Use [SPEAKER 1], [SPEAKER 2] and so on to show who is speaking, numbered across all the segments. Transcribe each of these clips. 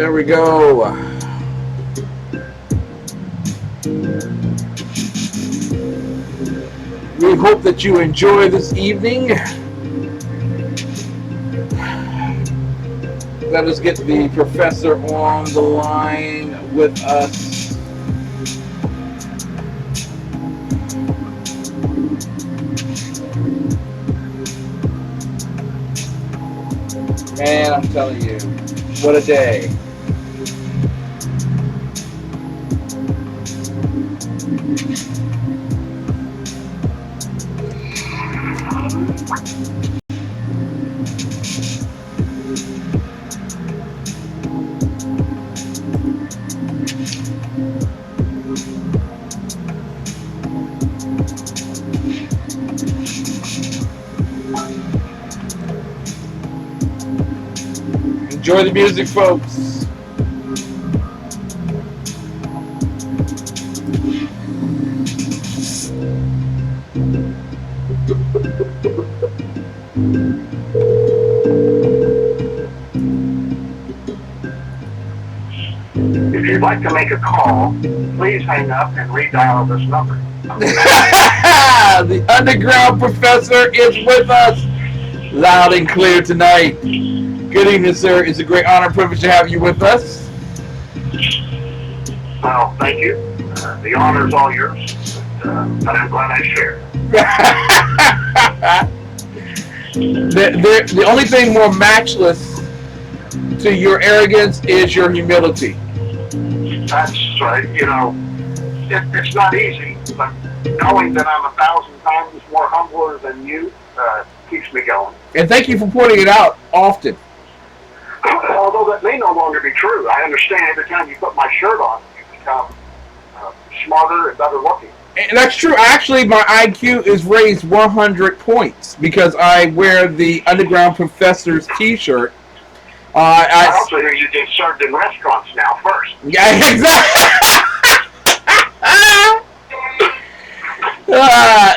[SPEAKER 1] There we go. We hope that you enjoy this evening. Let us get the professor on the line with us. Man, I'm telling you, what a day. Enjoy the music, folks.
[SPEAKER 2] If you'd like to make a call, please hang up and redial this number.
[SPEAKER 1] The underground professor is with us, loud and clear tonight. Good evening, sir. It's a great honor and privilege to have you with us.
[SPEAKER 2] Well, thank you. The honor is all yours, but I'm glad I shared.
[SPEAKER 1] The only thing more matchless to your arrogance is your humility.
[SPEAKER 2] That's right. You know, it's not easy, but knowing that I'm 1,000 times more humbler than you keeps me going.
[SPEAKER 1] And thank you for pointing it out often.
[SPEAKER 2] Although that may no longer be true. I understand every time you put my shirt on, you become smarter and better looking.
[SPEAKER 1] And that's true. Actually, my IQ is raised 100 points because I wear the Underground Professor's t-shirt.
[SPEAKER 2] I also hear you get served in restaurants now first.
[SPEAKER 1] Yeah, exactly.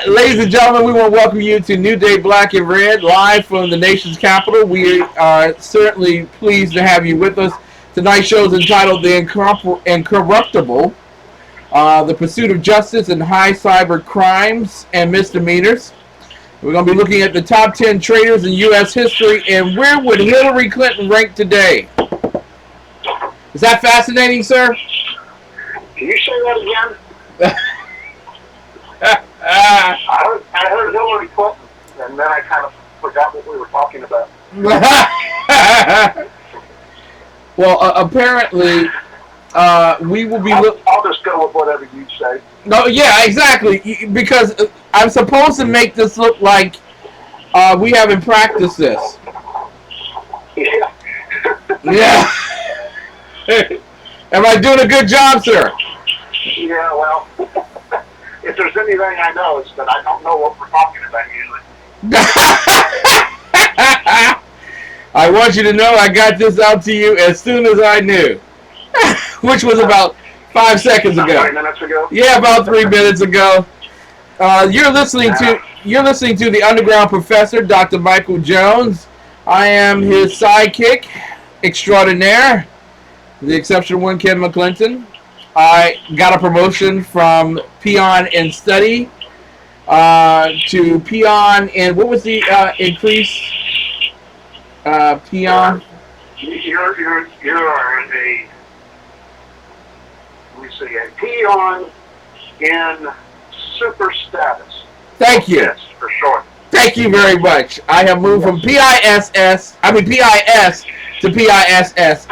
[SPEAKER 1] Ladies and gentlemen, we want to welcome you to New Day Black and Red, live from the nation's capital. We are certainly pleased to have you with us. Tonight's show is entitled The Incorruptible, the Pursuit of Justice in High Cyber Crimes and Misdemeanors. We're going to be looking at the top 10 traitors in U.S. history and where would Hillary Clinton rank today? Is that fascinating, sir?
[SPEAKER 2] Can you say that again? I heard Hillary Clinton, and then I kind of forgot what we were talking about.
[SPEAKER 1] Well, apparently, we will be...
[SPEAKER 2] I'll just go with whatever you say.
[SPEAKER 1] No, yeah, exactly. Because I'm supposed to make this look like we haven't practiced this.
[SPEAKER 2] Yeah.
[SPEAKER 1] Yeah. Am I doing a good job, sir?
[SPEAKER 2] Yeah, well, if there's anything I know, it's that I don't know what we're talking about usually.
[SPEAKER 1] I want you to know I got this out to you as soon as I knew, which was about 5 seconds ago.
[SPEAKER 2] 3 minutes ago?
[SPEAKER 1] Yeah, about 3 minutes ago. You're listening to the Underground Professor, Dr. Michael Jones. I am his sidekick extraordinaire, the exceptional one, Ken McClinton. I got a promotion from peon in study to peon in, what was the increase? Peon?
[SPEAKER 2] You're a peon in super status.
[SPEAKER 1] Thank you.
[SPEAKER 2] Yes, for sure.
[SPEAKER 1] Thank you very much. I have moved from PIS to PISS.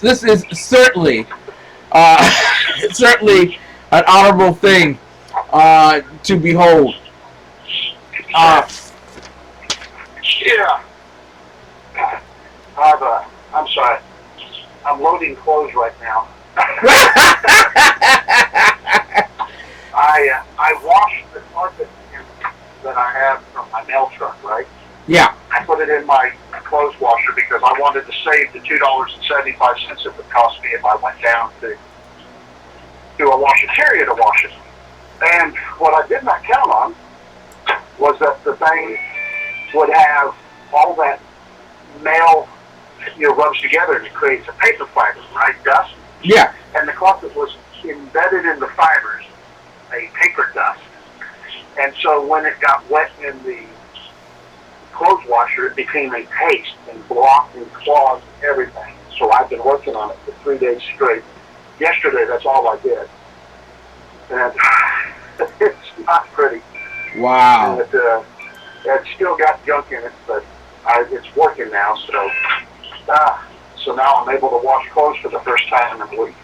[SPEAKER 1] This is certainly certainly an honorable thing to behold.
[SPEAKER 2] Yeah. I'm sorry. I'm loading clothes right now. I washed the carpet that I have from my mail truck, right?
[SPEAKER 1] Yeah.
[SPEAKER 2] I put it in my clothes washer because I wanted to save the $2.75 it would cost me if I went down to a washateria to wash it. And what I did not count on was that the thing would have all that mail rubs together and it creates a paper fiber, right? Dust.
[SPEAKER 1] Yeah.
[SPEAKER 2] And the carpet was embedded in the fibers, a paper dust. And so when it got wet in the clothes washer, it became a paste and blocked and clogged everything. So I've been working on it for 3 days straight. Yesterday, that's all I did. And it's not pretty.
[SPEAKER 1] Wow.
[SPEAKER 2] And it's still got junk in it, but it's working now. So now I'm able to wash clothes for the first time in a week.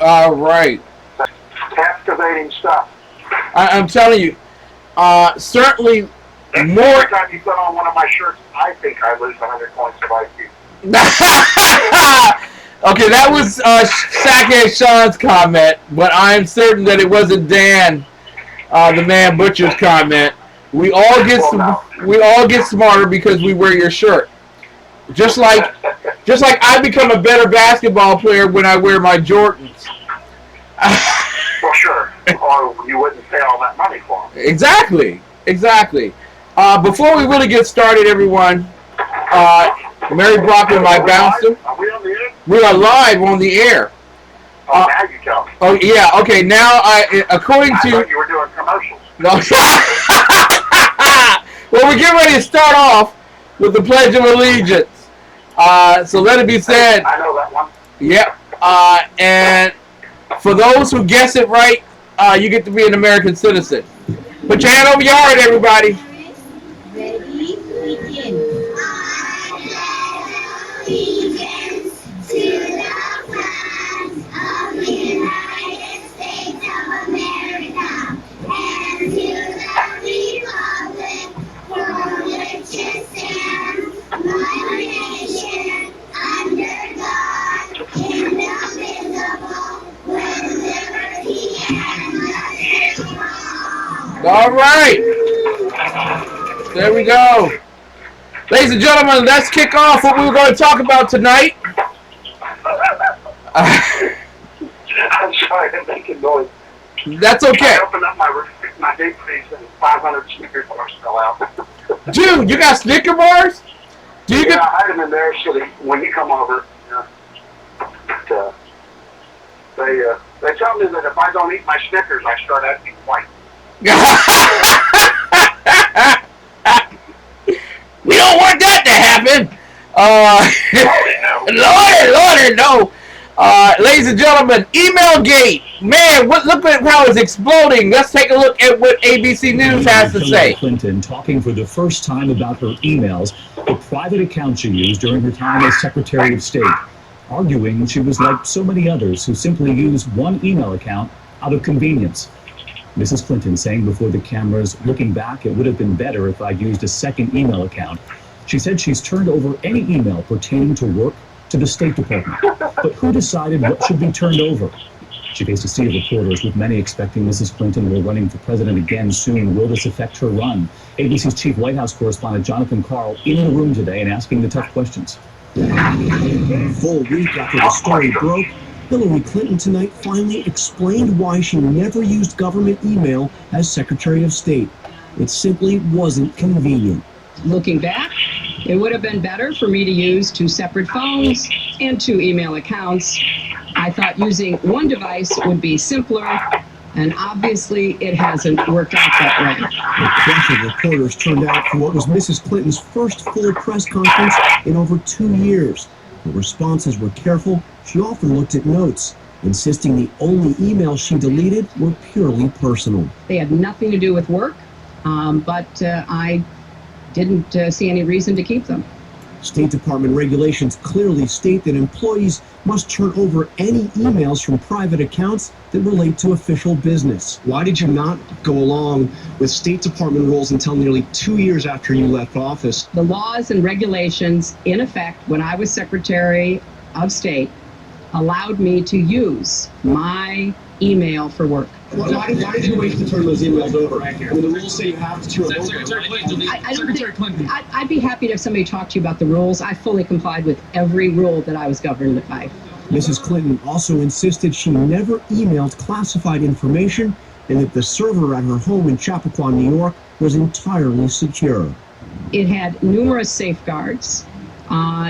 [SPEAKER 1] All right.
[SPEAKER 2] Captivating stuff.
[SPEAKER 1] I'm telling you, certainly more.
[SPEAKER 2] Every time you put on one of my shirts, I think I lose 100 points of IQ.
[SPEAKER 1] Okay, that was Sackhead Sean's comment, but I'm certain that it wasn't Dan, the man butcher's comment. We all get smarter because we wear your shirt. Just like I become a better basketball player when I wear my Jordans.
[SPEAKER 2] Well, sure. Or you wouldn't pay all that money for them.
[SPEAKER 1] Exactly. Before we really get started, everyone, Mary Brockman, my bouncer.
[SPEAKER 2] Are we on the air?
[SPEAKER 1] We are live on the air.
[SPEAKER 2] Oh, now you tell me.
[SPEAKER 1] Oh, yeah. Okay, now, according to...
[SPEAKER 2] I thought you were doing commercials.
[SPEAKER 1] No. Well, we're getting ready to start off with the Pledge of Allegiance. So let it be said.
[SPEAKER 2] I know that one.
[SPEAKER 1] Yep. And for those who guess it right, you get to be an American citizen. Put your hand over your heart, everybody.
[SPEAKER 3] Ready, begin. Allegiance to the flag of the United States of America and to the republic for which it stands, one nation, under God, indivisible, with liberty and justice for all.
[SPEAKER 1] All right. There we go. Ladies and gentlemen, let's kick off what we were going to talk about tonight.
[SPEAKER 2] I'm sorry, I'm making noise.
[SPEAKER 1] That's okay.
[SPEAKER 2] I opened up my deep freeze and 500 Snickers bars fell out.
[SPEAKER 1] Dude, you got Snicker bars? Do you
[SPEAKER 2] I hide them in there so that when you come over, they tell me that if I don't eat my Snickers, I start acting white.
[SPEAKER 1] We don't want that to happen. Lordy, no. Ladies and gentlemen, email gate. Man, look at how it's exploding. Let's take a look at what ABC News has to say.
[SPEAKER 4] Clinton talking for the first time about her emails, the private account she used during her time as Secretary of State, arguing she was like so many others who simply use one email account out of convenience. Mrs. Clinton saying before the cameras, looking back, it would have been better if I'd used a second email account. She said she's turned over any email pertaining to work to the State Department. But who decided what should be turned over? She faced a sea of reporters, with many expecting Mrs. Clinton will running for president again soon. Will this affect her run? ABC's chief White House correspondent Jonathan Karl in the room today and asking the tough questions.
[SPEAKER 5] Full week after the story broke, Hillary Clinton tonight finally explained why she never used government email as Secretary of State. It simply wasn't convenient.
[SPEAKER 6] Looking back, it would have been better for me to use 2 separate phones and 2 email accounts. I thought using one device would be simpler, and obviously it hasn't worked out that way.
[SPEAKER 5] The crush of reporters turned out for what was Mrs. Clinton's first full press conference in over 2 years. Her responses were careful. She often looked at notes, insisting the only emails she deleted were purely personal.
[SPEAKER 6] They had nothing to do with work, but I didn't see any reason to keep them.
[SPEAKER 5] State Department regulations clearly state that employees must turn over any emails from private accounts that relate to official business. Why did you not go along with State Department rules until nearly 2 years after you left office?
[SPEAKER 6] The laws and regulations in effect when I was Secretary of State allowed me to use my email for work.
[SPEAKER 5] Why did you wait to turn those emails over? Right here. When the rules say you have to turn over.
[SPEAKER 6] Secretary Clinton. I'd be happy to have somebody talk to you about the rules. I fully complied with every rule that I was governed by.
[SPEAKER 5] Mrs. Clinton also insisted she never emailed classified information and that the server at her home in Chappaqua, New York was entirely secure.
[SPEAKER 6] It had numerous safeguards.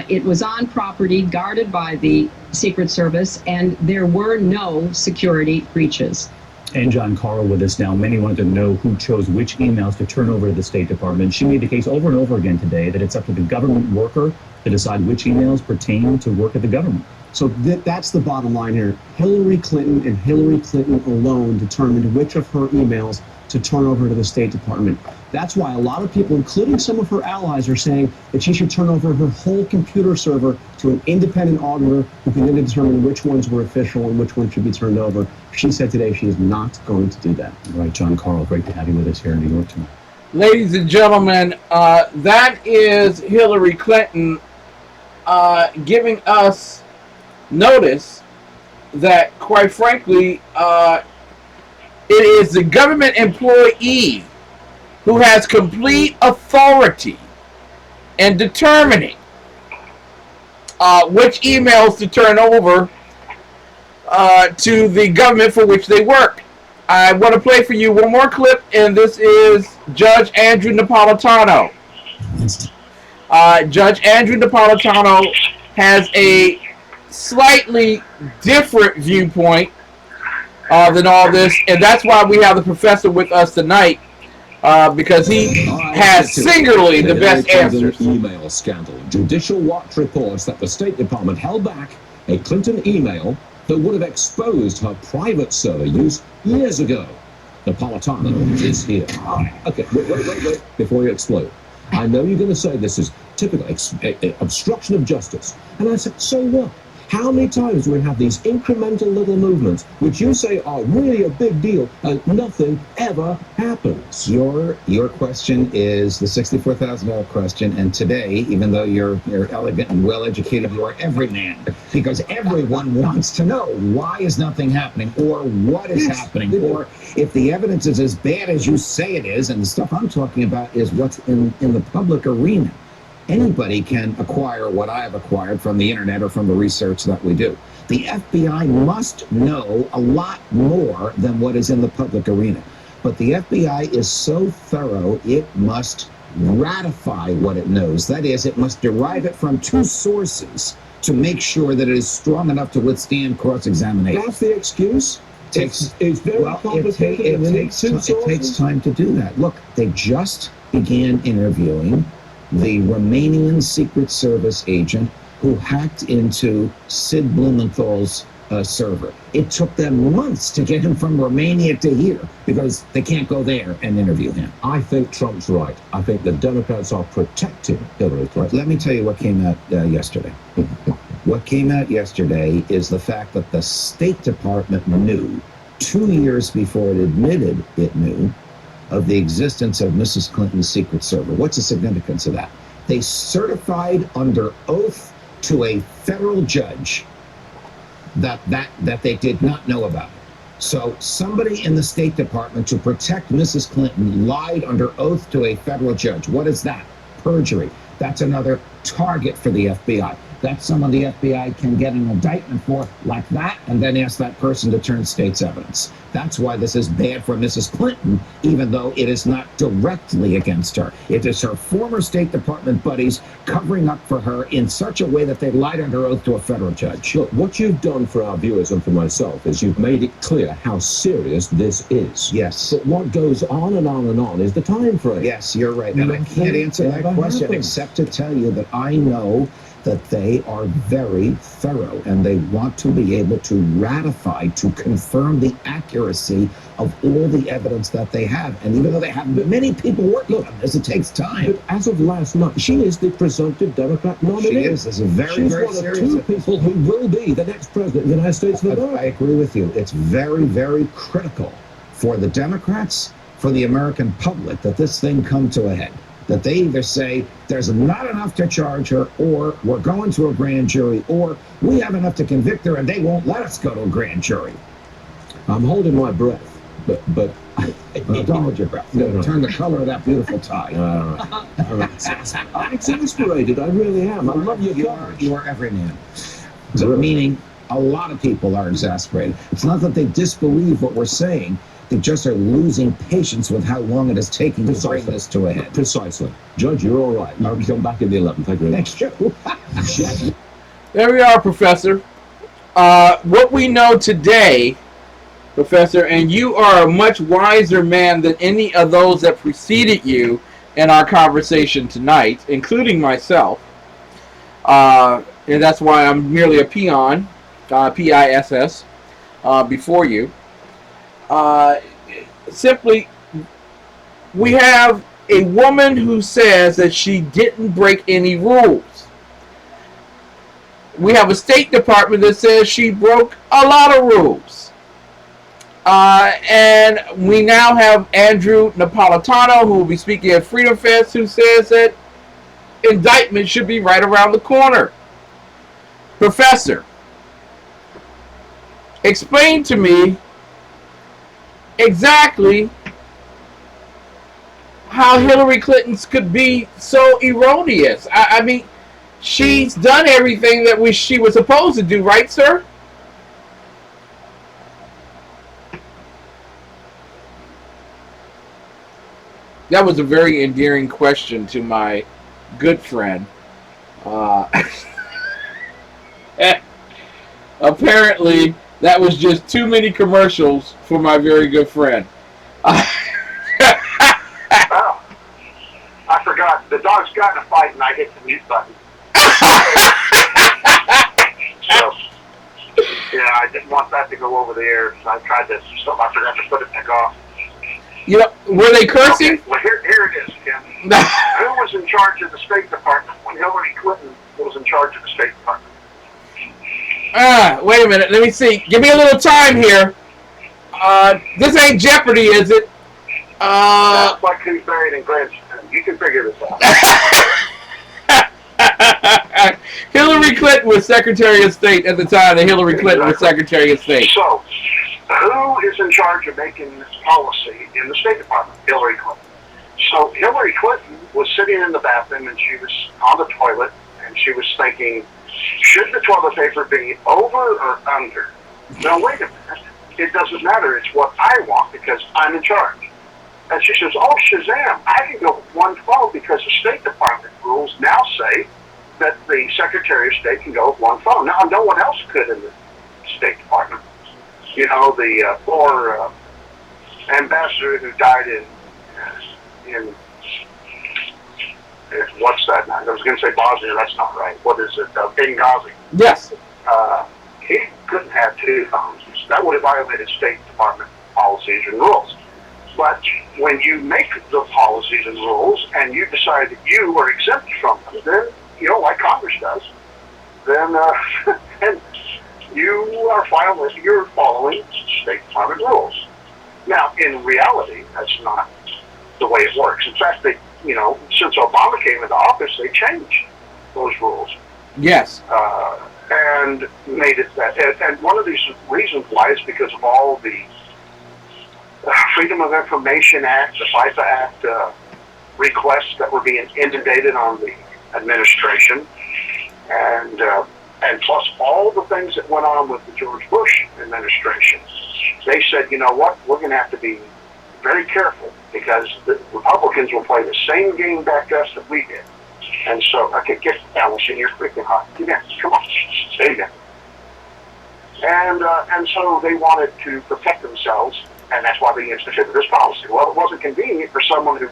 [SPEAKER 6] It was on property guarded by the Secret Service, and there were no security breaches.
[SPEAKER 4] And John Carl with us now. Many wanted to know who chose which emails to turn over to the State Department. She made the case over and over again today that it's up to the government worker to decide which emails pertain to work at the government.
[SPEAKER 5] So that's the bottom line here. Hillary Clinton and Hillary Clinton alone determined which of her emails to turn over to the State Department. That's why a lot of people, including some of her allies, are saying that she should turn over her whole computer server to an independent auditor who can then determine which ones were official and which ones should be turned over. She said today she is not going to do that.
[SPEAKER 4] All right, John Carl, great to have you with us here in New York tonight.
[SPEAKER 1] Ladies and gentlemen, that is Hillary Clinton giving us notice that, quite frankly, it is the government employee who has complete authority in determining which emails to turn over to the government for which they work. I want to play for you one more clip, and this is Judge Andrew Napolitano. Judge Andrew Napolitano has a slightly different viewpoint than all this, and that's why we have the professor with us tonight, because he has singularly the best answers.
[SPEAKER 7] Email scandal. Judicial Watch reports that the State Department held back a Clinton email that would have exposed her private server use years ago. Napolitano is here. Okay, wait, before you explode. I know you're going to say this is typical obstruction of justice. And I said, so what? How many times do we have these incremental little movements, which you say are really a big deal, and nothing ever happens?
[SPEAKER 8] Your question is the $64,000 question, and today, even though you're elegant and well-educated, you are every man, because everyone wants to know why is nothing happening, or what is happening, or if the evidence is as bad as you say it is, and the stuff I'm talking about is what's in the public arena. Anybody can acquire what I have acquired from the internet or from the research that we do. The FBI must know a lot more than what is in the public arena. But the FBI is so thorough, it must ratify what it knows. That is, it must derive it from two sources to make sure that it is strong enough to withstand cross-examination.
[SPEAKER 7] That's the excuse? It's very complicated.
[SPEAKER 8] It takes time to do that. Look, they just began interviewing the Romanian Secret Service agent who hacked into Sid Blumenthal's server. It took them months to get him from Romania to here because they can't go there and interview him.
[SPEAKER 7] I think Trump's right. I think the Democrats are protecting Hillary Clinton.
[SPEAKER 8] Let me tell you what came out yesterday. What came out yesterday is the fact that the State Department knew 2 years before it admitted it knew of the existence of Mrs. Clinton's secret server. What's the significance of that? They certified under oath to a federal judge that they did not know about it. So somebody in the State Department, to protect Mrs. Clinton, lied under oath to a federal judge. What is that? Perjury. That's another target for the FBI. That's someone the FBI can get an indictment for like that and then ask that person to turn state's evidence. That's why this is bad for Mrs. Clinton, even though it is not directly against her. It is her former State Department buddies covering up for her in such a way that they lied under oath to a federal judge.
[SPEAKER 7] Look, what you've done for our viewers and for myself is you've made it clear how serious this is.
[SPEAKER 8] Yes.
[SPEAKER 7] But what goes on and on and on is the time frame.
[SPEAKER 8] Yes, you're right. And I can't answer that question except to tell you that I know that they are very thorough and they want to be able to ratify, to confirm the accuracy of all the evidence that they have. And even though they have many people working on this, it takes time.
[SPEAKER 7] But as of last night, she is the presumptive Democrat nominee.
[SPEAKER 8] She is. It's a very, very serious.
[SPEAKER 7] She's one of two people who will be the next president of the United States of America.
[SPEAKER 8] I agree with you. It's very, very critical for the Democrats, for the American public, that this thing come to a head. That they either say there's not enough to charge her, or we're going to a grand jury, or we have enough to convict her and they won't let us go to a grand jury.
[SPEAKER 7] I'm holding my breath, but
[SPEAKER 8] don't hold your breath.
[SPEAKER 7] No.
[SPEAKER 8] Turn the color of that beautiful tie.
[SPEAKER 7] I'm exasperated. I really am. I love your coverage.
[SPEAKER 8] You are every man. So, meaning a lot of people are exasperated. It's not that they disbelieve what we're saying, They just are losing patience with how long it is taking to bring this to a head.
[SPEAKER 7] Precisely. Judge, you're all right. I'll come back in the 11th. Thank you very much.
[SPEAKER 8] Thanks, Joe.
[SPEAKER 1] There we are, Professor. What we know today, Professor, and you are a much wiser man than any of those that preceded you in our conversation tonight, including myself. And that's why I'm merely a peon, P-I-S-S, before you. Simply, we have a woman who says that she didn't break any rules. We have a State Department that says she broke a lot of rules. And we now have Andrew Napolitano, who will be speaking at Freedom Fest, who says that indictment should be right around the corner. Professor, explain to me exactly how Hillary Clinton's could be so erroneous. I mean, she's done everything that she was supposed to do, right, sir? That was a very endearing question to my good friend. Apparently, that was just too many commercials for my very good friend.
[SPEAKER 2] Oh, I forgot. The dog's got in a fight, and I hit the mute button. So, yeah, I didn't want that to go over the air. So I tried to. So I forgot to put it back off.
[SPEAKER 1] You know, were they cursing?
[SPEAKER 2] Okay, well, here it is, Kim. Who was in charge of the State Department when Hillary Clinton was in charge of the State Department?
[SPEAKER 1] Wait a minute. Let me see. Give me a little time here. This ain't Jeopardy, is it?
[SPEAKER 2] It's like who's buried in Grandson. You can figure this out.
[SPEAKER 1] Hillary Clinton was Secretary of State at the time that Hillary Clinton was Secretary of State.
[SPEAKER 2] So, who is in charge of making this policy in the State Department? Hillary Clinton. So Hillary Clinton was sitting in the bathroom and she was on the toilet and she was thinking, should the toilet paper be over or under? No, wait a minute. It doesn't matter. It's what I want because I'm in charge. And she says, oh, Shazam, I can go with one phone because the State Department rules now say that the Secretary of State can go with one phone. Now, no one else could in the State Department. You know, the poor ambassador who died in what's that now? I was going to say Bosnia. That's not right. What is it? Benghazi.
[SPEAKER 1] Yes.
[SPEAKER 2] He couldn't have two phones. That would have violated State Department policies and rules. But when you make the policies and rules and you decide that you are exempt from them, then, you know, like Congress does, then and you're following State Department rules. Now, in reality, that's not the way it works. In fact, since Obama came into office, they changed those rules.
[SPEAKER 1] Yes.
[SPEAKER 2] And made it that. And one of these reasons why is because of all the Freedom of Information Act, the FISA Act requests that were being inundated on the administration, and plus all the things that went on with the George Bush administration. They said, you know what, we're going to have to be very careful because the Republicans will play the same game back to us that we did. And so, okay, get Allison, you're freaking hot. Get in, come on, stay there. And so they wanted to protect themselves, and that's why they instituted this policy. Well, it wasn't convenient for someone who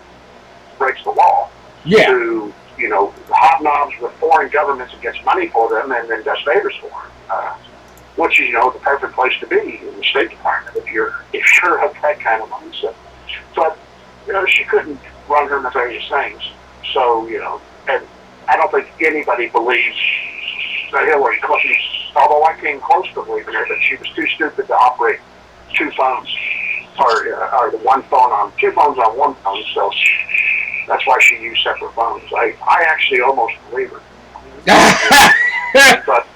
[SPEAKER 2] breaks the law to, hobnobs with foreign governments and gets money for them and then does favors for them, which is, the perfect place to be in the State Department if you're of that kind of mindset. But, she couldn't run her nefarious things. So, and I don't think anybody believes that Hillary Clinton, although I came close to believing her, that she was too stupid to operate two phones, or the one phone on, two phones on one phone, so that's why she used separate phones. I actually almost believe her. But,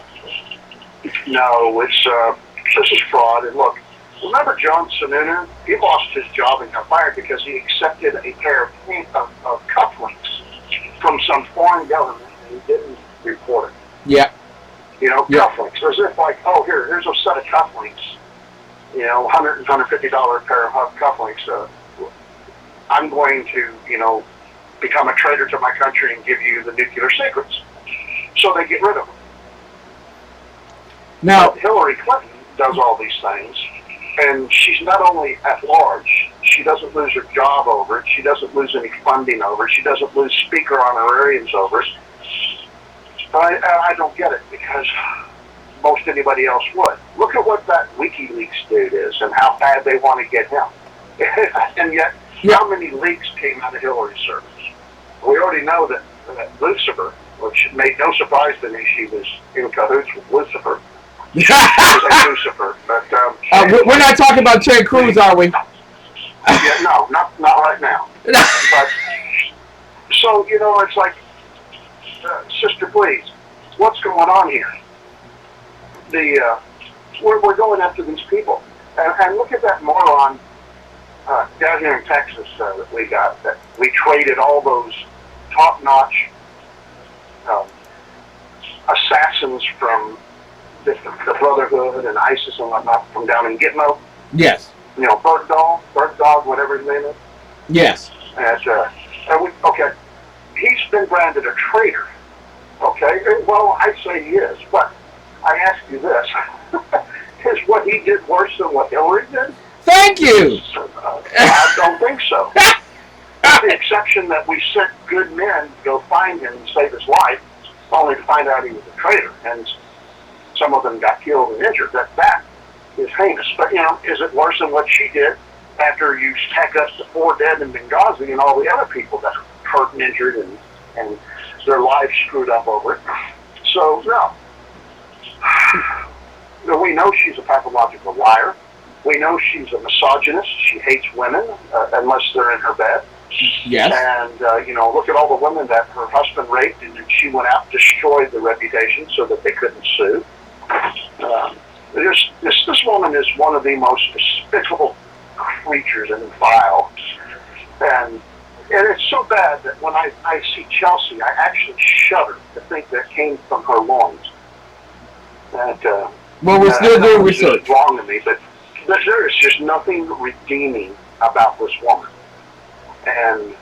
[SPEAKER 2] no, this is fraud, and look, remember John Sununu? He lost his job and got fired because he accepted a pair of cufflinks from some foreign government and he didn't report it.
[SPEAKER 1] Yeah.
[SPEAKER 2] Cufflinks. As if like, oh, here's a set of cufflinks. $100 $150 pair of cufflinks. I'm going to, become a traitor to my country and give you the nuclear secrets. So they get rid of them.
[SPEAKER 1] Now,
[SPEAKER 2] but Hillary Clinton does all these things, and she's not only at large, she doesn't lose her job over it, she doesn't lose any funding over it, she doesn't lose speaker honorariums over it. I don't get it, because most anybody else would. Look at what that WikiLeaks dude is and how bad they want to get him. And yet, how many leaks came out of Hillary's service? We already know that Lucifer, which made no surprise to me, she was in cahoots with Lucifer. Lucifer, but
[SPEAKER 1] we're not talking about Ted Cruz, are we?
[SPEAKER 2] Yeah, no, not right now. But so it's like, sister, please, what's going on here? We're going after these people, and look at that moron down here in Texas that we got. That we traded all those top-notch assassins from the Brotherhood and ISIS and whatnot from down in Gitmo.
[SPEAKER 1] Yes.
[SPEAKER 2] Bird Dog, whatever his name is.
[SPEAKER 1] Yes.
[SPEAKER 2] Okay, he's been branded a traitor. Okay, well, I'd say he is, but I ask you this: is what he did worse than what Hillary did?
[SPEAKER 1] Thank you.
[SPEAKER 2] I don't think so. With the exception that we sent good men to go find him and save his life, only to find out he was a traitor, and some of them got killed and injured. That is heinous. But, is it worse than what she did after you stack up the 4 dead in Benghazi and all the other people that are hurt and injured and their lives screwed up over it? So, no. We know she's a pathological liar. We know she's a misogynist. She hates women unless they're in her bed.
[SPEAKER 1] Yes.
[SPEAKER 2] And, look at all the women that her husband raped, and then she went out and destroyed the reputation so that they couldn't sue. This woman is one of the most despicable creatures and vile. And it's so bad that when I see Chelsea, I actually shudder to think that came from her loins.
[SPEAKER 1] Well, we're still doing research.
[SPEAKER 2] It's wrong to me, but there is just nothing redeeming about this woman. And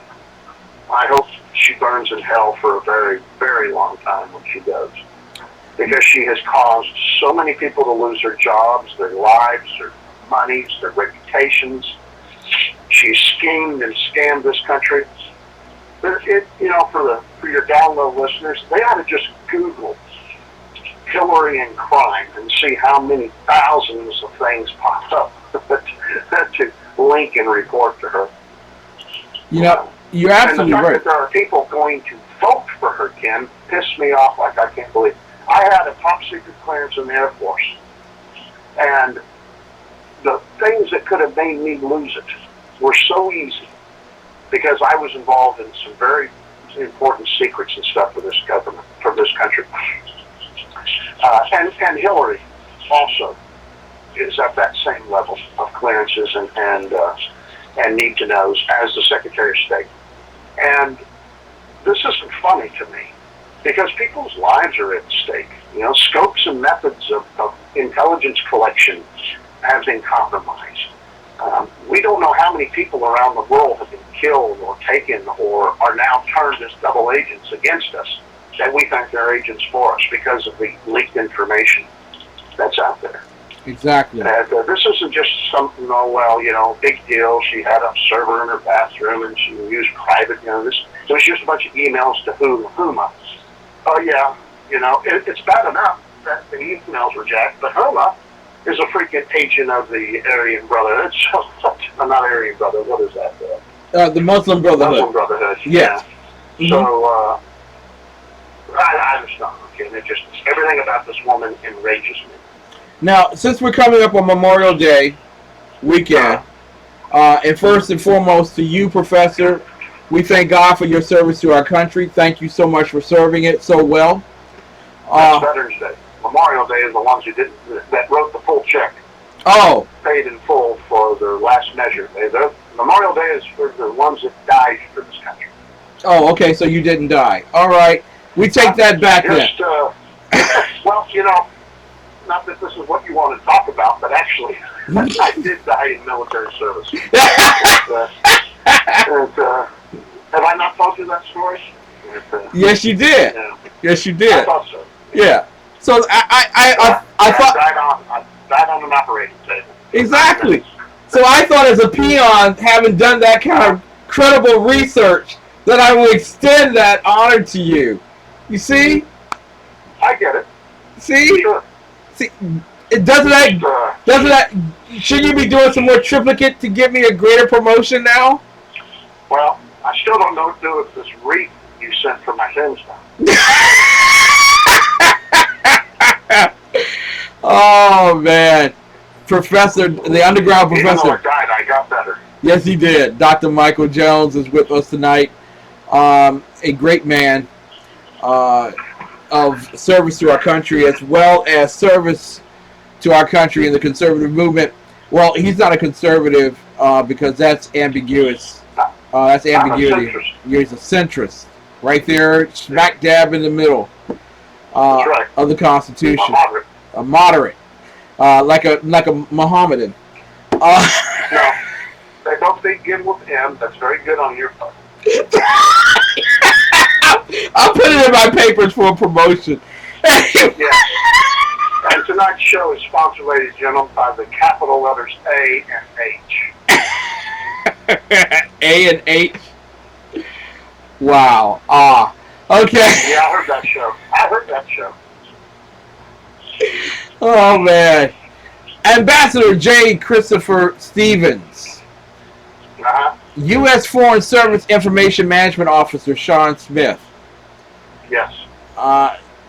[SPEAKER 2] I hope she burns in hell for a very, very long time when she does. Because she has caused so many people to lose their jobs, their lives, their monies, their reputations. She's schemed and scammed this country. For your download listeners, they ought to just Google Hillary and crime and see how many thousands of things pop up to link and report to her.
[SPEAKER 1] You're absolutely
[SPEAKER 2] and the fact
[SPEAKER 1] right.
[SPEAKER 2] that there are people going to vote for her, Ken, pissed me off like I can't believe. I had a top secret clearance in the Air Force, and the things that could have made me lose it were so easy because I was involved in some very important secrets and stuff for this government, for this country. And Hillary also is at that same level of clearances and need to knows as the Secretary of State. And this isn't funny to me because people's lives are at stake. Scopes and methods of intelligence collection have been compromised. We don't know how many people around the world have been killed or taken or are now turned as double agents against us that we think they're agents for us because of the leaked information that's out there.
[SPEAKER 1] Exactly.
[SPEAKER 2] And this isn't just something, big deal. She had a server in her bathroom and she used private, it was just a bunch of emails to Huma. Oh, yeah, it's bad enough that the emails were jacked, but Huma is a freaking agent of the Aryan Brotherhood. Not Aryan Brotherhood, what is that?
[SPEAKER 1] The Muslim Brotherhood.
[SPEAKER 2] Muslim Brotherhood,
[SPEAKER 1] yes.
[SPEAKER 2] Yeah. So, I just don't know, it just, everything about this woman enrages me.
[SPEAKER 1] Now, since we're coming up on Memorial Day weekend, and first and foremost to you, Professor, we thank God for your service to our country. Thank you so much for serving it so well.
[SPEAKER 2] That's Veterans Day. Memorial Day is the ones that wrote the full check.
[SPEAKER 1] Oh.
[SPEAKER 2] Paid in full for their last measure. Memorial Day is for the ones that died for this country.
[SPEAKER 1] Oh, okay, so you didn't die. All right. We take that back then.
[SPEAKER 2] Well, not that this is what you want to talk about, but actually, I did die in military service. Have I not told you that story?
[SPEAKER 1] Yes, you did.
[SPEAKER 2] Yeah.
[SPEAKER 1] Yes, you did.
[SPEAKER 2] I thought so.
[SPEAKER 1] Yeah. So I thought
[SPEAKER 2] I died on an operating table.
[SPEAKER 1] exactly. So I thought, as a peon, having done that kind of credible research, that I would extend that honor to you. You see?
[SPEAKER 2] I get it.
[SPEAKER 1] See?
[SPEAKER 2] Sure.
[SPEAKER 1] See? Doesn't that? Shouldn't you be doing some more triplicate to give me a greater promotion now?
[SPEAKER 2] Well, I still don't know what to do with this wreath you sent for my tombstone.
[SPEAKER 1] Oh man, Professor, the underground professor.
[SPEAKER 2] Even though I died, I got better.
[SPEAKER 1] Yes, he did. Dr. Michael Jones is with us tonight. A great man of service to our country, as well as service to our country in the conservative movement. Well, he's not a conservative because that's ambiguous. That's ambiguity. He's a centrist, right there, smack dab in the middle of the Constitution. A moderate, like a Mohammedan.
[SPEAKER 2] No, they don't begin with M. That's very good on your part.
[SPEAKER 1] I'll put it in my papers for a promotion.
[SPEAKER 2] Yes. And tonight's show is sponsored, ladies and gentlemen, by the capital letters A and H.
[SPEAKER 1] A and H. Wow. Okay.
[SPEAKER 2] Yeah, I heard that show.
[SPEAKER 1] Oh man. Ambassador J. Christopher Stevens. U.S. Foreign Service Information Management Officer Sean Smith.
[SPEAKER 2] Yes.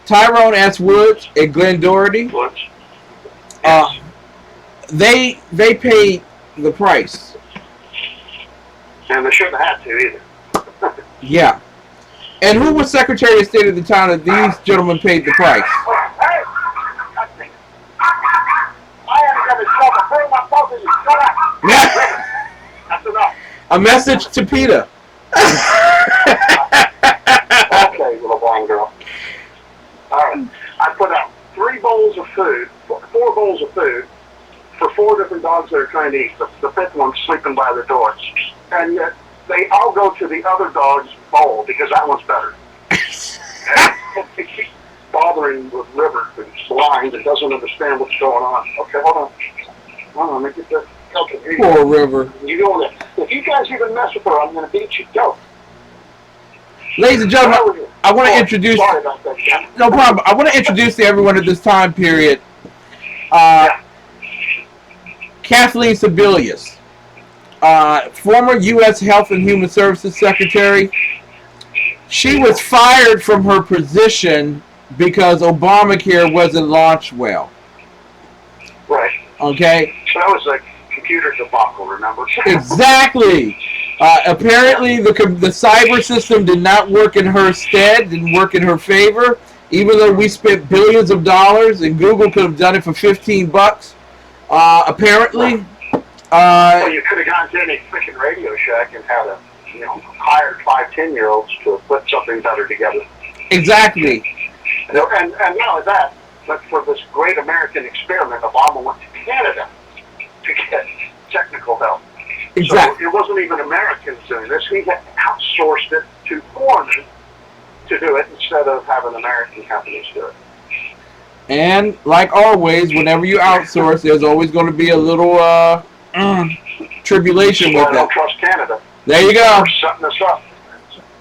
[SPEAKER 1] Tyrone S. Woods and Glenn Doherty.
[SPEAKER 2] Woods. Yes.
[SPEAKER 1] They paid the price.
[SPEAKER 2] And they shouldn't have to either.
[SPEAKER 1] Yeah. And who was Secretary of State at the time that these gentlemen paid the price?
[SPEAKER 2] Hey! I am going to trouble. Bring my phone in. Shut up. That's enough.
[SPEAKER 1] A message to PETA.
[SPEAKER 2] Okay, little blonde girl. All right. I put out 4 bowls of food for 4 different dogs that are trying to eat. The 5th one's sleeping by the door. And yet they all go to the other dog's bowl because that one's better. And they keep bothering with River, who's blind and doesn't understand what's going on. Okay, hold on. Let me get this. Okay, here you go.
[SPEAKER 1] Poor River.
[SPEAKER 2] You going to, if you guys even mess with her, I'm going to beat you. Go.
[SPEAKER 1] Ladies and gentlemen, I want to introduce.
[SPEAKER 2] Sorry about that, Ken.
[SPEAKER 1] No problem. I want to introduce to everyone at this time period. Kathleen Sebelius, former U.S. Health and Human Services Secretary. She was fired from her position because Obamacare wasn't launched well.
[SPEAKER 2] Right.
[SPEAKER 1] Okay?
[SPEAKER 2] So that was a computer debacle, remember?
[SPEAKER 1] Exactly. Apparently, the cyber system did not work in her stead, didn't work in her favor, even though we spent billions of dollars and Google could have done it for $15. Apparently.
[SPEAKER 2] Well, you could have gone to any freaking Radio Shack and had hired 5 10-year-olds to put something better together.
[SPEAKER 1] Exactly.
[SPEAKER 2] And not only that, but for this great American experiment, Obama went to Canada to get technical help.
[SPEAKER 1] Exactly.
[SPEAKER 2] So it wasn't even Americans doing this. We had outsourced it to foreigners to do it instead of having American companies do it.
[SPEAKER 1] And like always, whenever you outsource, there's always going to be a little tribulation with
[SPEAKER 2] I don't
[SPEAKER 1] that.
[SPEAKER 2] trust Canada.
[SPEAKER 1] There you go.
[SPEAKER 2] They're setting us up.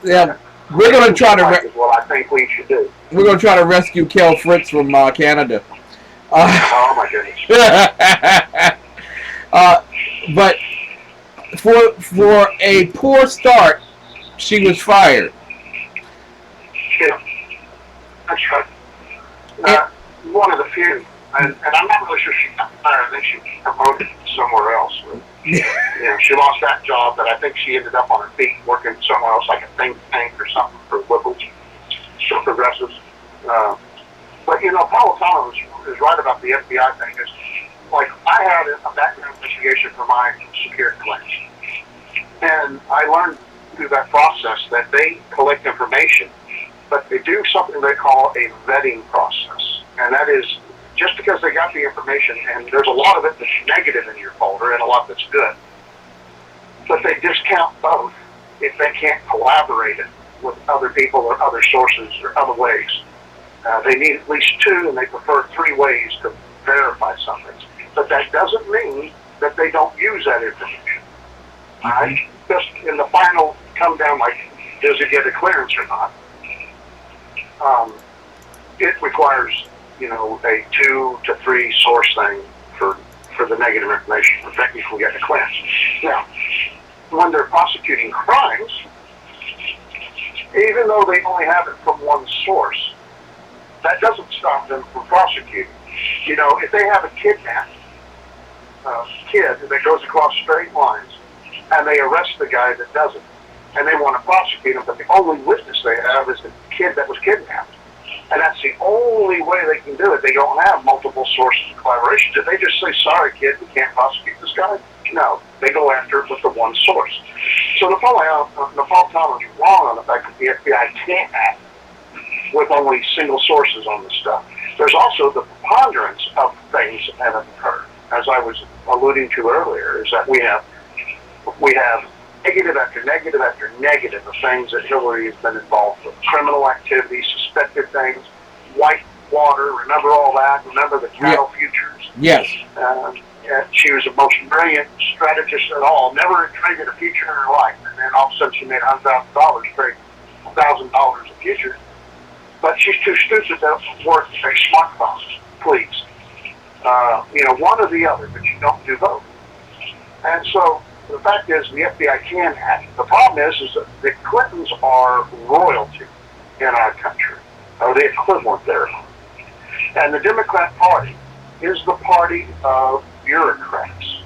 [SPEAKER 1] Yeah, we're going to try to.
[SPEAKER 2] Is what I think we should do.
[SPEAKER 1] We're going to try to rescue Kel Fritz from Canada.
[SPEAKER 2] Oh my goodness.
[SPEAKER 1] But for a poor start, she was fired.
[SPEAKER 2] Yeah, that's right. One of the few, and I'm not really sure she got fired. I think she promoted somewhere else. But, she lost that job, but I think she ended up on her feet working somewhere else, like a think tank or something for liberals, for progressives. But Paul Thomas is right about the FBI thing. It's like I had a background investigation for my security clearance, and I learned through that process that they collect information, but they do something they call a vetting process, and that is just because they got the information, and there's a lot of it that's negative in your folder and a lot that's good, but they discount both if they can't collaborate it with other people or other sources or other ways. They need at least 2, and they prefer 3 ways to verify something. But that doesn't mean that they don't use that information. Right? Just in the final come down, like, does it get a clearance or not? It requires, you know, a 2 to 3 source thing for the negative information to technically get a clearance. Now, when they're prosecuting crimes, even though they only have it from one source, that doesn't stop them from prosecuting. You know, if they have a kidnapped kid that goes across straight lines, and they arrest the guy that does it, and they want to prosecute him, but the only witness they have is the kid that was kidnapped. And that's the only way they can do it. They don't have multiple sources of collaboration. Did they just say, sorry, kid, we can't prosecute this guy? No. They go after it with the one source. So Napolitano is wrong on the fact that the FBI can't act with only single sources on this stuff. There's also the preponderance of things that have occurred. As I was alluding to earlier, is that we have negative after negative after negative of things that Hillary has been involved with. Criminal activity, suspected things, white water, remember all that? Remember the cattle futures?
[SPEAKER 1] Yes.
[SPEAKER 2] She was the most brilliant strategist at all. Never traded a future in her life. And then all of a sudden she made $100,000 trade $1,000 of futures. But she's too stupid to worth a smartphone, please. You know, one or the other, but you don't do both. And so the fact is, the FBI can act. The problem is that the Clintons are royalty in our country, or the equivalent thereof. And the Democrat Party is the party of bureaucrats